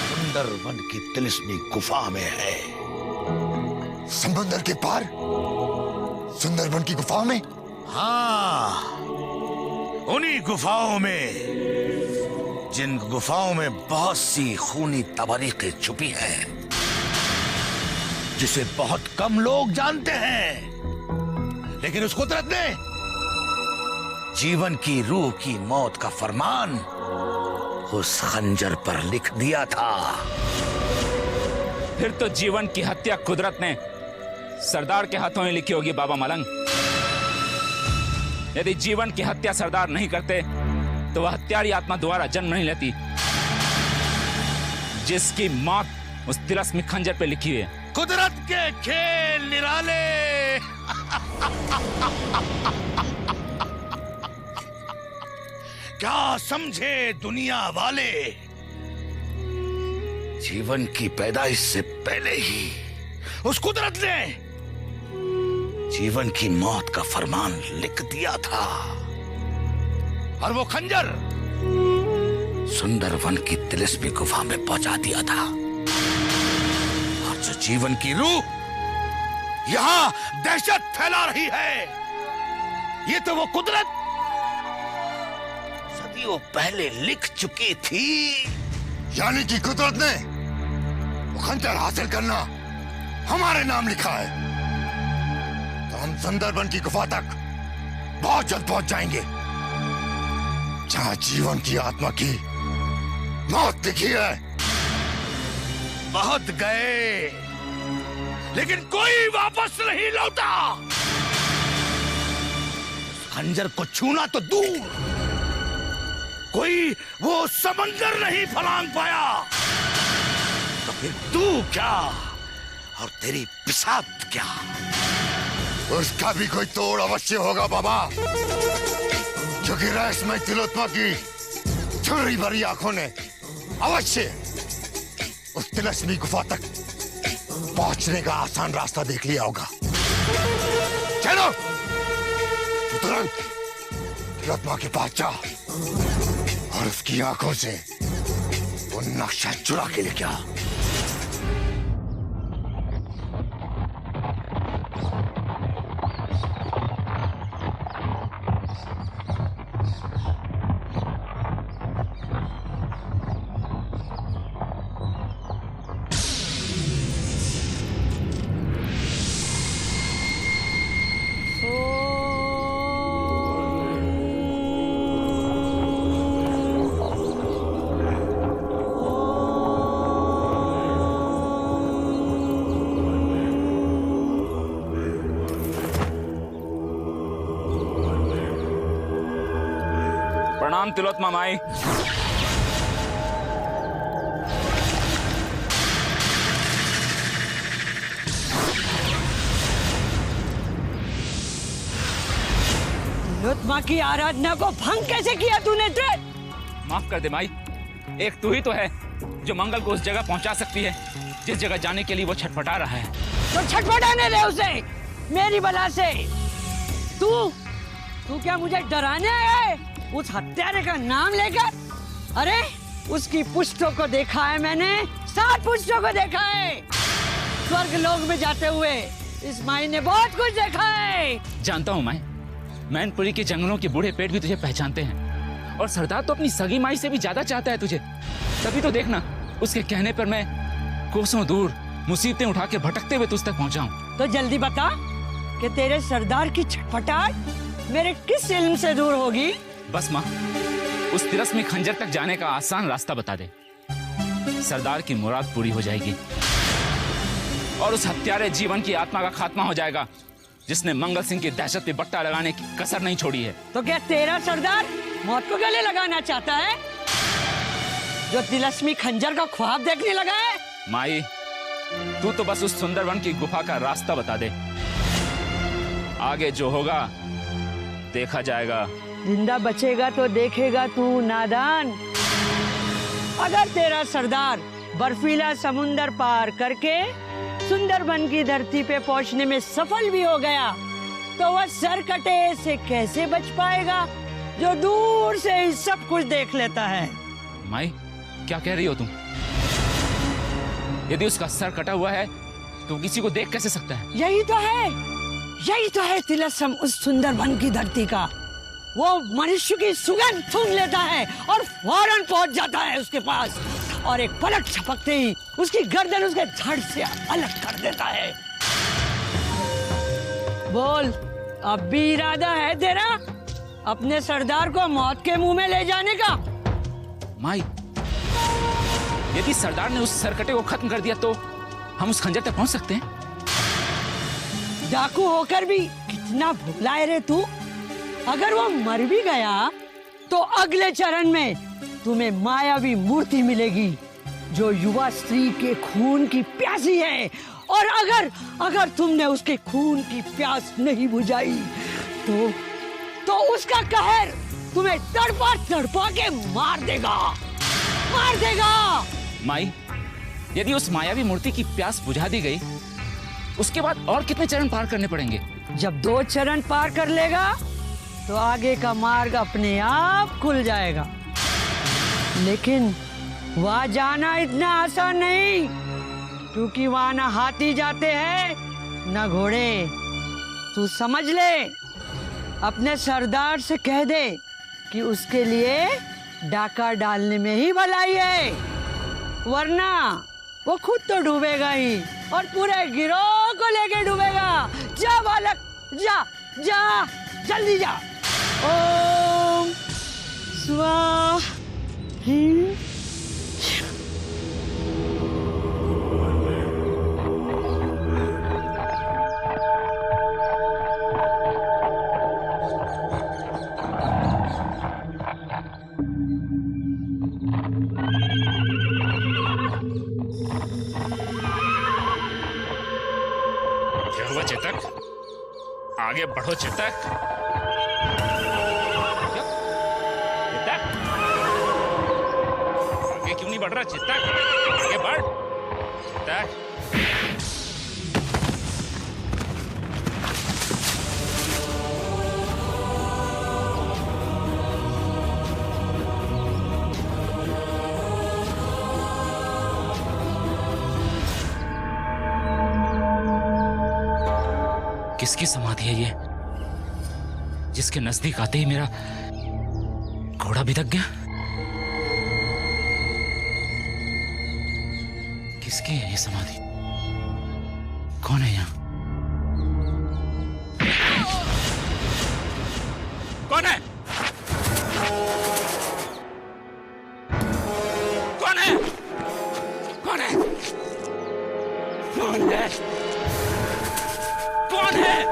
सुंदरवन की तिलिस्मी गुफा में है। समंदर के पार सुंदरवन की गुफाओं में? हाँ, उन्हीं गुफाओं में, जिन गुफाओं में बहुत सी खूनी तवारीखें छुपी हैं, जिसे बहुत कम लोग जानते हैं, लेकिन उस कुदरत ने जीवन की रूह की मौत का फरमान उस खंजर पर लिख दिया था। फिर तो जीवन की हत्या कुदरत ने सरदार के हाथों में लिखी होगी बाबा मलंग। यदि जीवन की हत्या सरदार नहीं करते तो वह हत्यारी आत्मा दोबारा जन्म नहीं लेती, जिसकी मौत उस तिलिस्मी खंजर पे लिखी है। कुदरत के खेल निराले। क्या समझे दुनिया वाले, जीवन की पैदाइश से पहले ही उस कुदरत ने जीवन की मौत का फरमान लिख दिया था, और वो खंजर सुंदरवन की तिलिस्मी गुफा में पहुंचा दिया था। और जो जीवन की रूह यहां दहशत फैला रही है, ये तो वो कुदरत सदियों पहले लिख चुकी थी। यानी कि कुदरत ने वो खंजर हासिल करना हमारे नाम लिखा है, तो हम सुंदरवन की गुफा तक बहुत जल्द पहुंच जाएंगे, जहां जीवन की आत्मा की मौत लिखी है। बहुत गए लेकिन कोई वापस नहीं लौटा। खंजर को छूना तो दूर, कोई वो समंदर नहीं फलांग पाया, तो फिर तू क्या और तेरी बिसात क्या? उसका भी कोई तोड़ अवश्य होगा बाबा, क्योंकि रहस्यमय तिलोत्मा की छुरी भरी आंखों ने अवश्य उस तिलिस्मी गुफा तक पहुंचने का आसान रास्ता देख लिया होगा। चलो तू तुरंत तिलोत्मा के पास जा और उसकी आंखों से वो नक्शा चुरा के लेके आ। प्रणाम तिलोत्मा माई। तिलोत्मा की आराधना को भंग कैसे किया तूने? माफ कर दे माई, एक तू ही तो है जो मंगल को उस जगह पहुंचा सकती है जिस जगह जाने के लिए वो छटपटा रहा है। तो छटपटाने दे उसे मेरी बला से। तू क्या मुझे डराने आया है उस हत्यारे का नाम लेकर? अरे उसकी पुष्टों को देखा है मैंने, 7 पुष्टों को देखा है स्वर्ग लोक में जाते हुए। इस माई ने बहुत कुछ देखा है। जानता हूँ मैं, मैनपुरी के जंगलों के बूढ़े पेट भी तुझे पहचानते हैं, और सरदार तो अपनी सगी माई से भी ज्यादा चाहता है तुझे। तभी तो देखना, उसके कहने पर मैं कोसों दूर मुसीबतें उठा के भटकते हुए तुझ तक पहुंचा हूं। तो जल्दी बता कि तेरे सरदार की छटपटाहट मेरे किस इल्म से दूर होगी? बस माँ, उस तिरस्मी खंजर तक जाने का आसान रास्ता बता दे। सरदार की मुराद पूरी हो जाएगी और उस हत्यारे जीवन की आत्मा का खात्मा हो जाएगा जिसने मंगल सिंह की दहशत पे बट्टा लगाने की कसर नहीं छोड़ी है। तो क्या तेरा सरदार मौत को गले लगाना चाहता है, जो तिलस्मी खंजर का ख्वाब देखने लगा है? माई, तू तो बस उस सुंदर वन की गुफा का रास्ता बता दे, आगे जो होगा देखा जाएगा। जिंदा बचेगा तो देखेगा तू नादान। अगर तेरा सरदार बर्फीला समुंदर पार करके सुंदरबन की धरती पे पहुंचने में सफल भी हो गया, तो वह सरकटे से कैसे बच पाएगा जो दूर से ही सब कुछ देख लेता है? माई, क्या कह रही हो तुम? यदि उसका सर कटा हुआ है तो किसी को देख कैसे सकता है? यही तो है तिलस्म उस सुंदरबन की धरती का। वो मनुष्य की सुगंध सूंघ लेता है और फौरन पहुंच जाता है उसके पास, और एक पलक झपकते ही उसकी गर्दन उसके धड़ से अलग कर देता है। बोल, अब भी इरादा है तेरा अपने सरदार को मौत के मुंह में ले जाने का? माई, यदि सरदार ने उस सरकटे को खत्म कर दिया तो हम उस खंजर तक पहुंच सकते हैं। डाकू होकर भी कितना भोला है रे तू। अगर वो मर भी गया तो अगले चरण में तुम्हें मायावी मूर्ति मिलेगी जो युवा स्त्री के खून की प्यासी है, और अगर तुमने उसके खून की प्यास नहीं बुझाई तो उसका कहर तुम्हें तड़पा के मार देगा। माई, यदि उस मायावी मूर्ति की प्यास बुझा दी गई, उसके बाद और कितने चरण पार करने पड़ेंगे? जब 2 चरण पार कर लेगा तो आगे का मार्ग अपने आप खुल जाएगा। लेकिन वहां जाना इतना आसान नहीं, क्योंकि वहां ना हाथी जाते हैं ना घोड़े। तू समझ ले, अपने सरदार से कह दे कि उसके लिए डाका डालने में ही भलाई है, वरना वो खुद तो डूबेगा ही और पूरे गिरोह को लेके डूबेगा। जा बालक, जा जल्दी जा। ओम स्वाहा। क्या हुआ चेतक? आगे बढ़ो चेतक। आगे क्यों नहीं बढ़ रहा चेतक? आगे बढ़ चेतक। किसकी समाधि है ये, जिसके नजदीक आते ही मेरा घोड़ा भी थक गया? किसकी है ये समाधि? कौन है यहाँ? कौन है? कौन है? कौन है? कौन है? कौन है?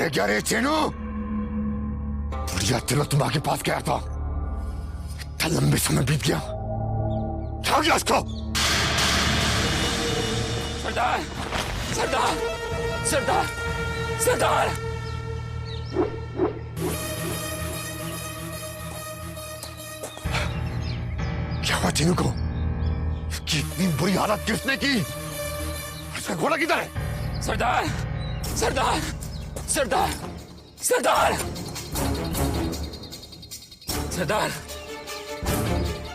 रह गया रे चेनू? बुढ़िया तिलोत्तमा के पास गया था, इतना लंबे समय बीत गया, क्या हो गया उसको? सरदार, सरदार, सरदार, सरदार! क्या हुआ चेनू को? इसकी इतनी बुरी हालत किसने की? उसका घोड़ा किधर है? सरदार, सरदार, सरदार, सरदार, सरदार!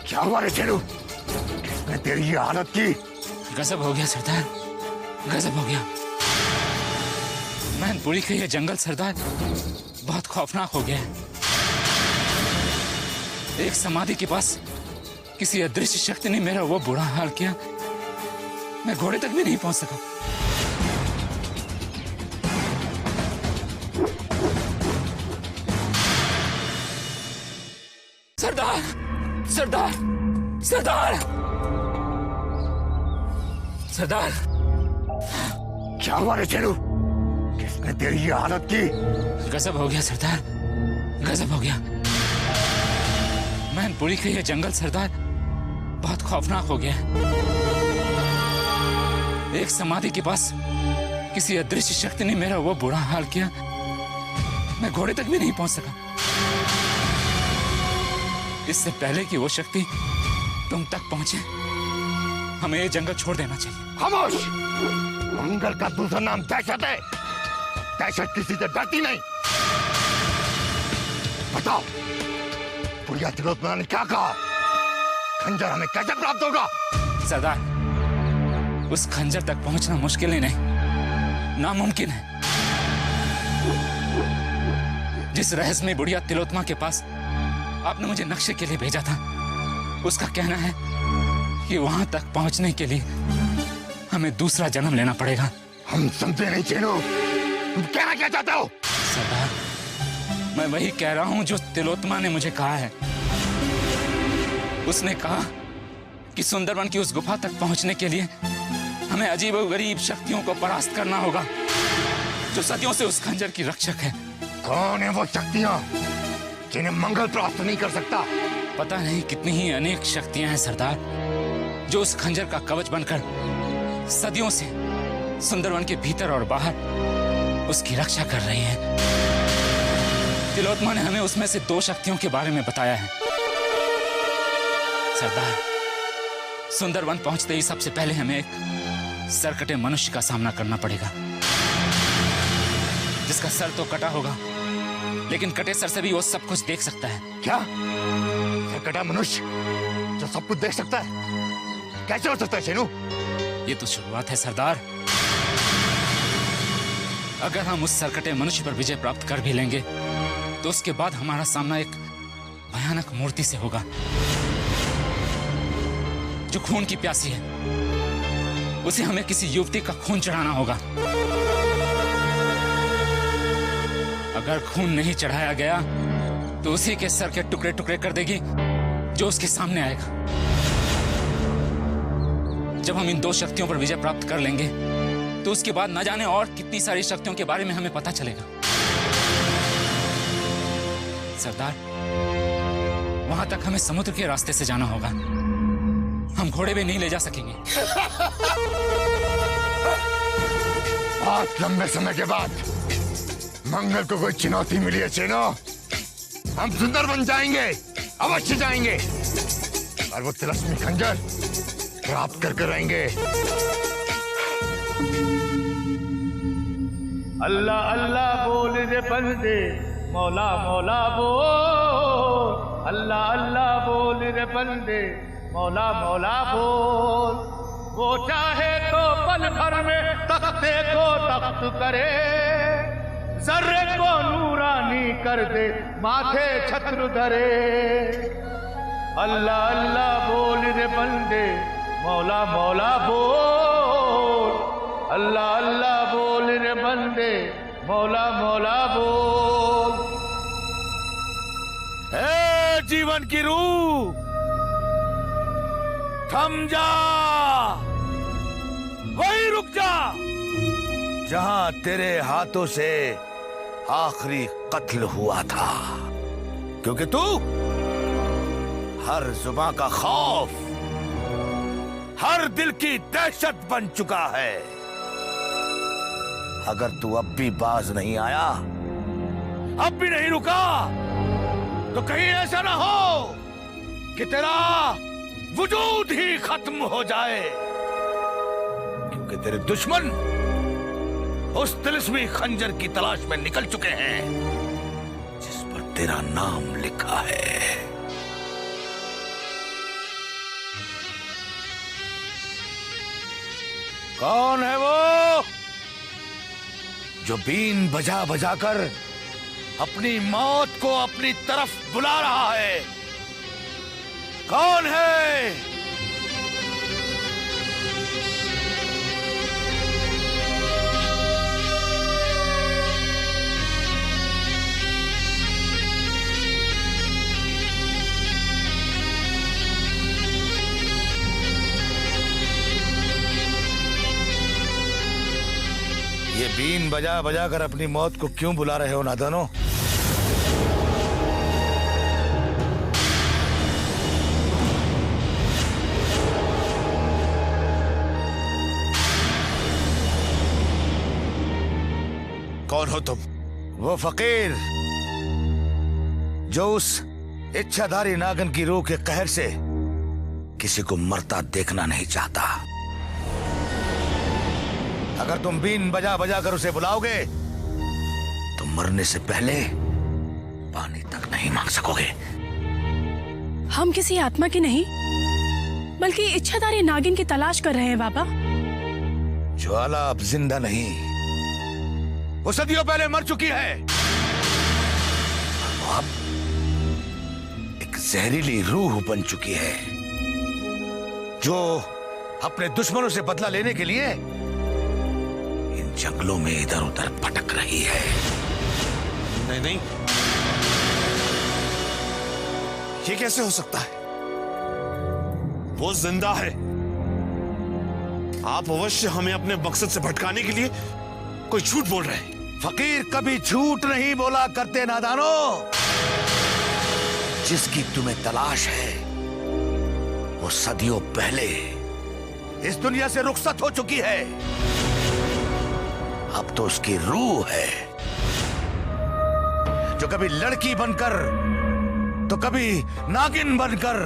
क्या हुआ रे चेनू? किसने तेरी ये हालत की? गजब हो गया सरदार, गजब हो गया। मैनपुरी का ये जंगल सरदार बहुत खौफनाक हो गया है। एक समाधि के पास किसी अदृश्य शक्ति ने मेरा वो बुरा हाल किया, मैं घोड़े तक भी नहीं पहुंच सका। सरदार, सरदार, सरदार, सरदार! क्या हुआ रे चेनू? किसने तेरी ये हालत की? गजब हो गया सरदार, गजब हो गया। मैनपुरी का ये जंगल सरदार बहुत खौफनाक हो गया है। एक समाधि के पास किसी अदृश्य शक्ति ने मेरा वो बुरा हाल किया, मैं घोड़े तक भी नहीं पहुंच सका। इससे पहले कि वो शक्ति तुम तक पहुंचे, हमें ये जंगल छोड़ देना चाहिए। खामोश! मंगल का दूसरा नाम दहशत है। दहशत किसी से डरती नहीं। बताओ, बुढ़िया तिलोत्तमा ने क्या कहा? खंजर हमें कैसे प्राप्त होगा? सरदार, उस खंजर तक पहुंचना मुश्किल ही नहीं, नामुमकिन है। जिस रहस्यमय बुढ़िया तिलोत्तमा के पास आपने मुझे नक्शे के लिए भेजा था, उसका कहना है कि वहां तक पहुंचने के लिए हमें दूसरा जन्म लेना पड़ेगा। हम समझे नहीं चेनू, तुम कहना क्या चाहते हो? सरदार, मैं वही कह रहा हूं जो तिलोत्तमा ने मुझे कहा है। उसने कहा कि सुंदरवन की उस गुफा तक पहुंचने के लिए हमें अजीबोगरीब शक्तियों को परास्त करना होगा, जो सदियों से उस खंजर की रक्षक है। कौन है वो शक्तियां जिन्हें मंगल प्राप्त नहीं कर सकता? पता नहीं कितनी ही अनेक शक्तियां हैं सरदार, जो उस खंजर का कवच बनकर सदियों से सुंदरवन के भीतर और बाहर उसकी रक्षा कर रही हैं। तिलोत्तमा ने हमें उसमें से 2 शक्तियों के बारे में बताया है। सरदार, सुंदरवन पहुंचते ही सबसे पहले हमें एक सरकटे मनुष्य का सामना करना पड़ेगा, जिसका सर तो कटा होगा, लेकिन कटे सर से भी वो सब कुछ देख सकता है। क्या? सरकटा मनुष्य जो सब कुछ देख सकता है? कैसे हो सकता है चेनू? ये तो शुरुआत है सरदार। अगर हम उस सरकटे मनुष्य पर विजय प्राप्त कर भी लेंगे, तो उसके बाद हमारा सामना एक भयानक मूर्ति से होगा, जो खून की प्यासी है। उसे हमें किसी युवती का खून चढ़ाना होगा। अगर खून नहीं चढ़ाया गया, तो उसी के सर के टुकड़े टुकड़े कर देगी जो उसके सामने आएगा। जब हम इन 2 शक्तियों पर विजय प्राप्त कर लेंगे, तो उसके बाद न जाने और कितनी सारी शक्तियों के बारे में हमें पता चलेगा। सरदार, वहां तक हमें समुद्र के रास्ते से जाना होगा। हम घोड़े भी नहीं ले जा सकेंगे। बहुत लंबे समय के बाद मंगल को कोई चुनौती मिली है चेनो। हम सुंदरवन जाएंगे, अवश्य जाएंगे, और वो तिलस्मी खंजर प्राप्त करके रहेंगे। अल्लाह अल्लाह बोल रे बंदे, मौला मौला बोल। अल्लाह अल्लाह बोल रे बंदे, मौला मौला बोल। वो चाहे तो पल भर में तख्ते को तख्त करे, जर्रे को नूरानी कर दे, माथे छत्र धरे। अल्लाह अल्लाह बोल रे बंदे, मौला मौला बोल। अल्लाह अल्लाह बोल रे बंदे, मौला मौला बोल। ए जीवन की रूह, थम जा, वहीं रुक जा, जहां तेरे हाथों से आखिरी कत्ल हुआ था, क्योंकि तू हर जुबान का खौफ, हर दिल की दहशत बन चुका है। अगर तू अब भी बाज नहीं आया, अब भी नहीं रुका, तो कहीं ऐसा ना हो कि तेरा वजूद ही खत्म हो जाए, क्योंकि तेरे दुश्मन उस तिलिस्मी खंजर की तलाश में निकल चुके हैं जिस पर तेरा नाम लिखा है। कौन है वो जो बीन बजा बजा कर अपनी मौत को अपनी तरफ बुला रहा है? कौन है? ये बीन बजा बजा कर अपनी मौत को क्यों बुला रहे हो नादानो? कौन हो तुम? वो फकीर जो उस इच्छाधारी नागन की रूह के कहर से किसी को मरता देखना नहीं चाहता। अगर तुम बीन बजा बजा कर उसे बुलाओगे तो मरने से पहले पानी तक नहीं मांग सकोगे। हम किसी आत्मा की नहीं बल्कि इच्छाधारी नागिन की तलाश कर रहे हैं बाबा। ज्वाला अब जिंदा नहीं, वो सदियों पहले मर चुकी है। अब एक जहरीली रूह बन चुकी है जो अपने दुश्मनों से बदला लेने के लिए इन जंगलों में इधर उधर भटक रही है। नहीं नहीं, ये कैसे हो सकता है? वो जिंदा है। आप अवश्य हमें अपने मकसद से भटकाने के लिए कोई झूठ बोल रहे हैं। फकीर कभी झूठ नहीं बोला करते नादानो। जिसकी तुम्हें तलाश है वो सदियों पहले इस दुनिया से रुखसत हो चुकी है। अब तो उसकी रूह है जो कभी लड़की बनकर तो कभी नागिन बनकर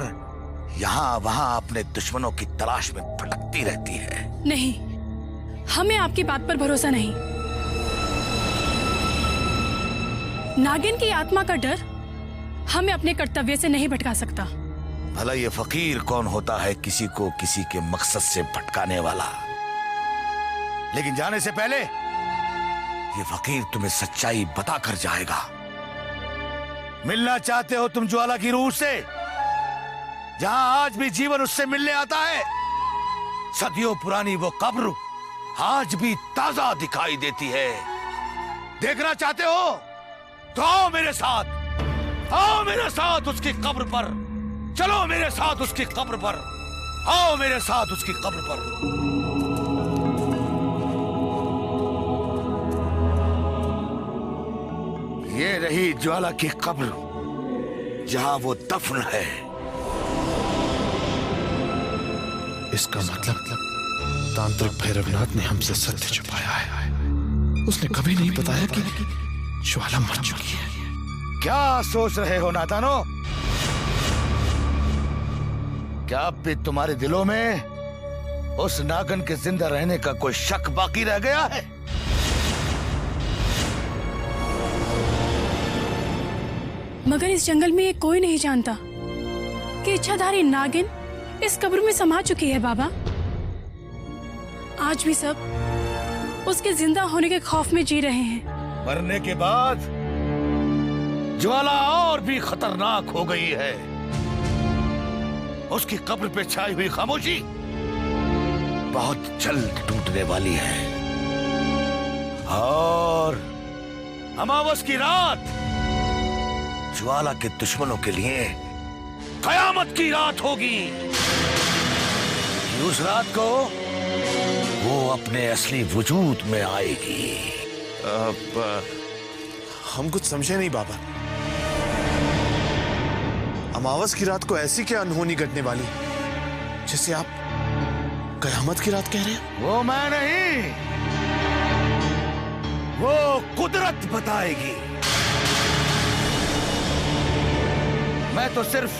यहां वहां अपने दुश्मनों की तलाश में भटकती रहती है। नहीं, हमें आपकी बात पर भरोसा नहीं। नागिन की आत्मा का डर हमें अपने कर्तव्य से नहीं भटका सकता। भला ये फकीर कौन होता है किसी को किसी के मकसद से भटकाने वाला? लेकिन जाने से पहले ये फकीर तुम्हें सच्चाई बताकर जाएगा। मिलना चाहते हो तुम ज्वाला की रूह से, जहां आज भी जीवन उससे मिलने आता है? सदियों पुरानी वो कब्र आज भी ताजा दिखाई देती है। देखना चाहते हो तो आओ मेरे साथ, आओ मेरे साथ उसकी कब्र पर। चलो मेरे साथ उसकी कब्र पर, आओ मेरे साथ उसकी कब्र पर। ये रही ज्वाला की कब्र जहां वो दफन है। इसका मतलब तांत्रिक भैरवनाथ ने हमसे सत्य छुपाया है। उसने कभी नहीं बताया कि ज्वाला मर चुकी है। क्या सोच रहे हो नादानो? क्या अब भी तुम्हारे दिलों में उस नागन के जिंदा रहने का कोई शक बाकी रह गया है? मगर इस जंगल में ये कोई नहीं जानता कि इच्छाधारी नागिन इस कब्र में समा चुकी है बाबा। आज भी सब उसके जिंदा होने के खौफ में जी रहे हैं। मरने के बाद ज्वाला और भी खतरनाक हो गई है। उसकी कब्र पे छाई हुई खामोशी बहुत जल्द टूटने वाली है। और अमावस की रात ज्वाला के दुश्मनों के लिए कयामत की रात होगी। उस रात को वो अपने असली वजूद में आएगी। हम कुछ समझे नहीं बाबा। अमावस की रात को ऐसी क्या अनहोनी घटने वाली जिसे आप कयामत की रात कह रहे हैं? वो मैं नहीं, वो कुदरत बताएगी। मैं तो सिर्फ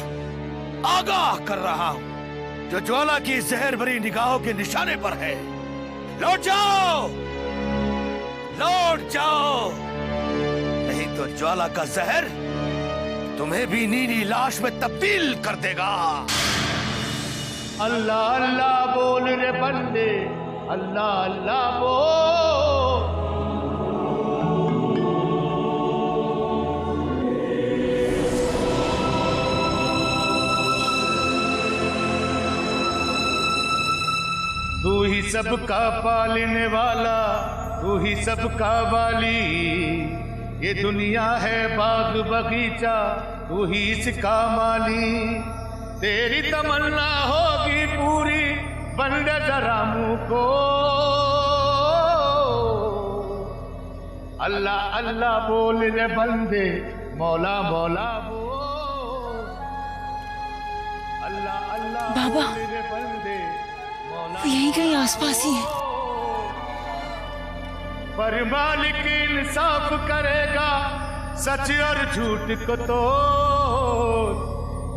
आगाह कर रहा हूं। जो ज्वाला की जहर भरी निगाहों के निशाने पर है, लौट जाओ, लौट जाओ, नहीं तो ज्वाला का जहर तुम्हें भी नीली लाश में तब्दील कर देगा। अल्लाह अल्लाह बोल रे बंदे, अल्लाह अल्लाह बोल। तू ही सबका पालने वाला, तू ही सबका वाली। ये दुनिया है बाग बगीचा, तू ही इसका माली। तेरी तमन्ना होगी पूरी, बंदे जरा मुंह को। अल्लाह अल्लाह बोल रे बंदे, मौला मौला बोल। अल्लाह अल्लाह बाबा, बोल रे बंदे, वो यहीं कहीं आसपास ही है। पर मालिक इंसाफ करेगा सच और झूठ को तो।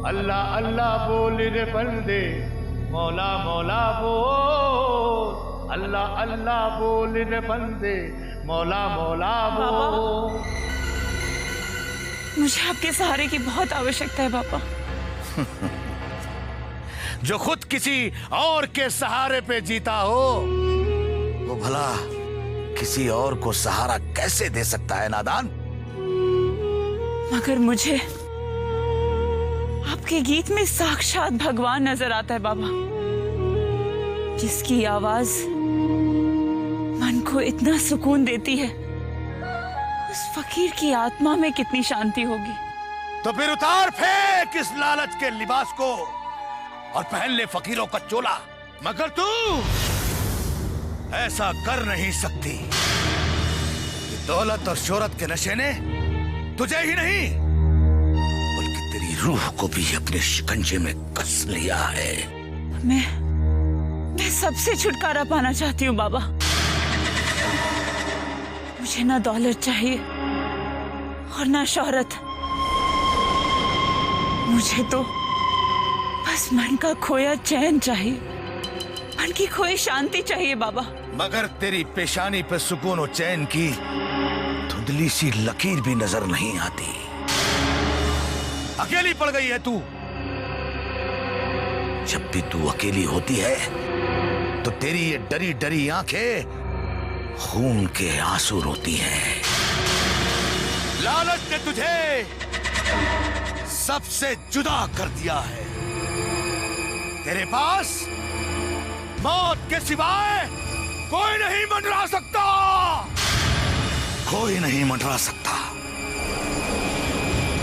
अल्लाह अल्लाह बोल रे बंदे, मौला मौला बोल। अल्लाह अल्लाह बोल रे बंदे, मौला मौला बोल। मुझे आपके सहारे की बहुत आवश्यकता है बाबा। जो खुद किसी और के सहारे पे जीता हो, वो भला किसी और को सहारा कैसे दे सकता है नादान? मगर मुझे आपके गीत में साक्षात भगवान नजर आता है बाबा, जिसकी आवाज मन को इतना सुकून देती है। उस फकीर की आत्मा में कितनी शांति होगी। तो फिर उतार फेंक इस लालच के लिबास को और पहन ले फकीरों का चोला। मगर तू ऐसा कर नहीं सकती। ये दौलत और शोहरत के नशे ने तुझे ही नहीं बल्कि तेरी रूह को भी अपने शिकंजे में कस लिया है। मैं सबसे छुटकारा पाना चाहती हूँ बाबा। मुझे ना दौलत चाहिए और ना शोहरत। मुझे तो बस मन का खोया चैन चाहिए, मन की खोई शांति चाहिए बाबा। मगर तेरी पेशानी पे सुकून और चैन की धुंधली सी लकीर भी नजर नहीं आती। अकेली पड़ गई है तू। जब भी तू अकेली होती है तो तेरी ये डरी डरी आंखें खून के आंसू रोती हैं। लालच ने तुझे सबसे जुदा कर दिया है। तेरे पास मौत के सिवाय कोई नहीं मंडरा सकता, कोई नहीं मंडरा सकता।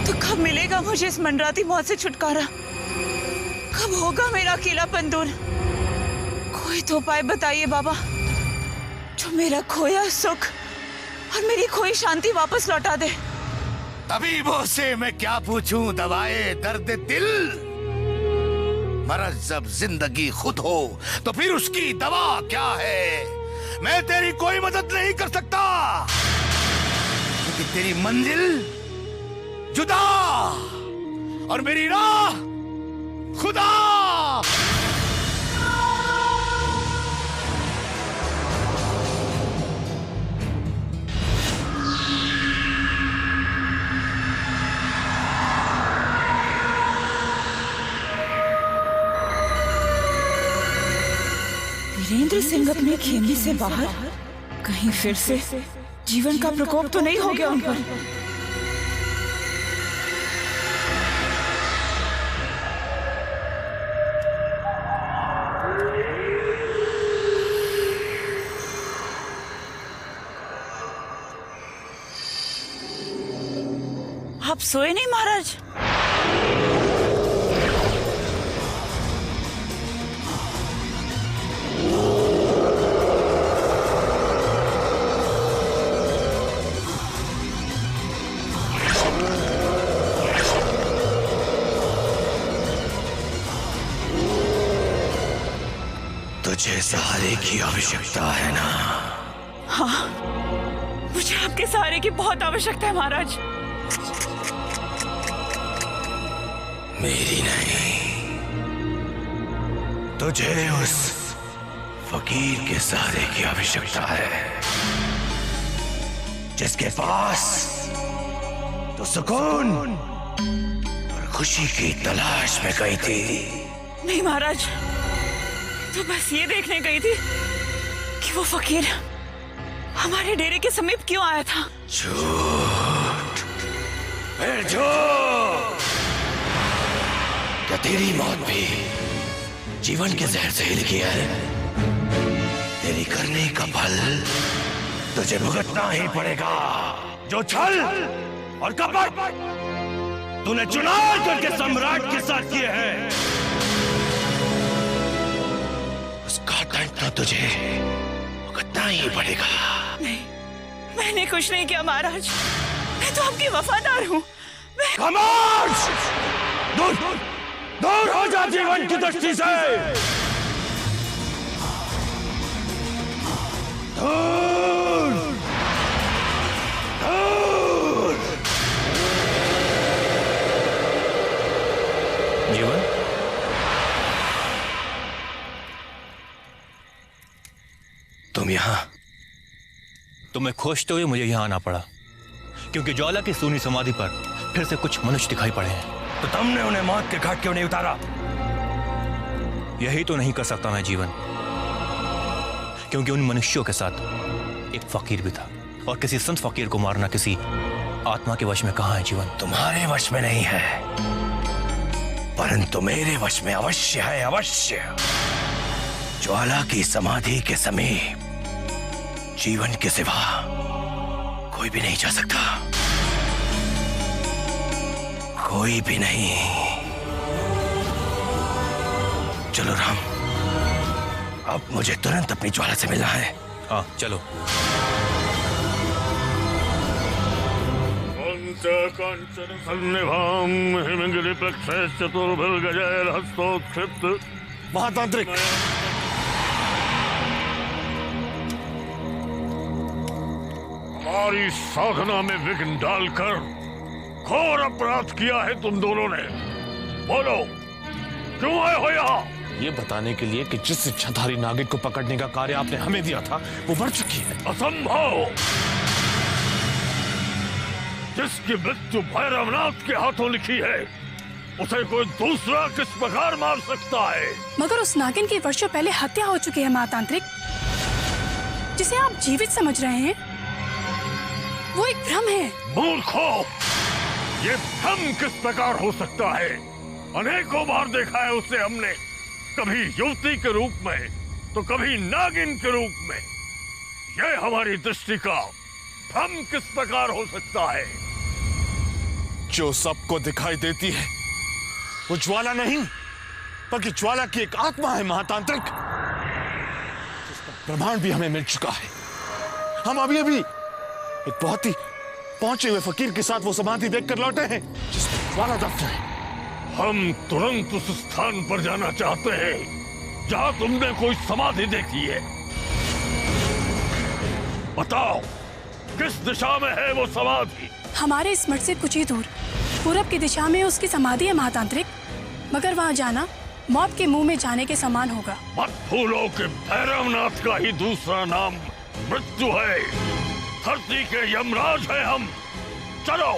तो कब मिलेगा मुझे इस मंडराती मौत से छुटकारा? कब होगा मेरा अकेलापन दूर? कोई तो उपाय बताइए बाबा, जो मेरा खोया सुख और मेरी खोई शांति वापस लौटा दे। तबीबों से मैं क्या पूछूं दवाए दर्द दिल? मरज जब जिंदगी खुद हो तो फिर उसकी दवा क्या है? मैं तेरी कोई मदद नहीं कर सकता, क्योंकि तेरी मंजिल जुदा और मेरी राह खुदा। वीरेंद्र सिंह अपने खेमे से बाहर, कहीं फिर से जीवन का प्रकोप तो नहीं हो गया उन पर? आप सोए नहीं महाराज? तुझे सहारे की आवश्यकता है ना? हाँ, मुझे आपके सहारे की बहुत आवश्यकता है महाराज। मेरी नहीं, तुझे उस फकीर के सहारे की आवश्यकता है जिसके पास तो सुकून और खुशी की तलाश में गई थी। नहीं महाराज, तो बस ये देखने गई थी कि वो फकीर हमारे डेरे के समीप क्यों आया था। झूठ, फिर झूठ। क्या तेरी मौत भी जीवन के जहर से ही लिखी है? तेरी करने का फल तुझे भुगतना ही पड़ेगा। जो छल और कपट तूने चुनाव करके सम्राट के साथ किए हैं, उसका दंड तो तुझे भुगतना ही पड़ेगा। नहीं, मैंने कुछ नहीं किया महाराज, मैं तो आपकी वफादार हूँ। खामोश! दूर दूर हो जा जीवन की दृष्टि से। दूर दूर। जीवन, तुम यहां? तुम्हें खोजते हुए मुझे यहां आना पड़ा क्योंकि ज्वाला की सूनी समाधि पर फिर से कुछ मनुष्य दिखाई पड़े हैं। तो तुमने उन्हें मौत के घाट क्यों नहीं उतारा? यही तो नहीं कर सकता मैं जीवन, क्योंकि उन मनुष्यों के साथ एक फकीर भी था और किसी संत फकीर को मारना किसी आत्मा के वश में कहां है जीवन? तुम्हारे वश में नहीं है, परंतु मेरे वश में अवश्य है, अवश्य। ज्वाला की समाधि के समीप जीवन के सिवा कोई भी नहीं जा सकता, कोई भी नहीं। चलो राम, अब मुझे तुरंत अपनी ज्वाला से मिलना है। हाँ चलो। कांचन सन्निभाम हिमगिरि प्रक्षय चतुर्भुज गजैर हस्तोत्क्षिप्त। महातांत्रिक, हमारी साधना में विघ्न डालकर घोर अपराध किया है तुम दोनों ने। बोलो, क्यों आए हो यहाँ? ये बताने के लिए कि जिस इच्छाधारी नागिन को पकड़ने का कार्य आपने हमें दिया था वो मर चुकी है। असंभव! जिसकी मृत्यु भैरवनाथ के हाथों लिखी है, उसे कोई दूसरा किस प्रकार मार सकता है? मगर उस नागिन की वर्षों पहले हत्या हो चुकी है महातांत्रिक, जिसे आप जीवित समझ रहे हैं। वो एक भ्रम है। मूर्खो, ये भ्रम किस प्रकार हो सकता है? अनेकों बार देखा है उसे हमने, कभी युवती के रूप में तो कभी नागिन के रूप में। यह हमारी दृष्टि का भ्रम किस प्रकार हो सकता है? जो सबको दिखाई देती है वो ज्वाला नहीं बल्कि ज्वाला की एक आत्मा है महातांत्रिक, जिसका प्रमाण भी हमें मिल चुका है। हम अभी अभी एक बहुत ही पहुंचे हुए फकीर के साथ वो समाधि देखकर लौटे हैं जिसमें ज्वाला दफ्न है। हम तुरंत उस स्थान पर जाना चाहते हैं जहां तुमने कोई समाधि देखी है। बताओ, किस दिशा में है वो समाधि? हमारे इस मठ से कुछ ही दूर पूरब की दिशा में उसकी समाधि है महातांत्रिक, मगर वहाँ जाना मौत के मुंह में जाने के समान होगा। मत भूलो कि भैरवनाथ का ही दूसरा नाम मृत्यु है। धरती के यमराज है हम। चलो।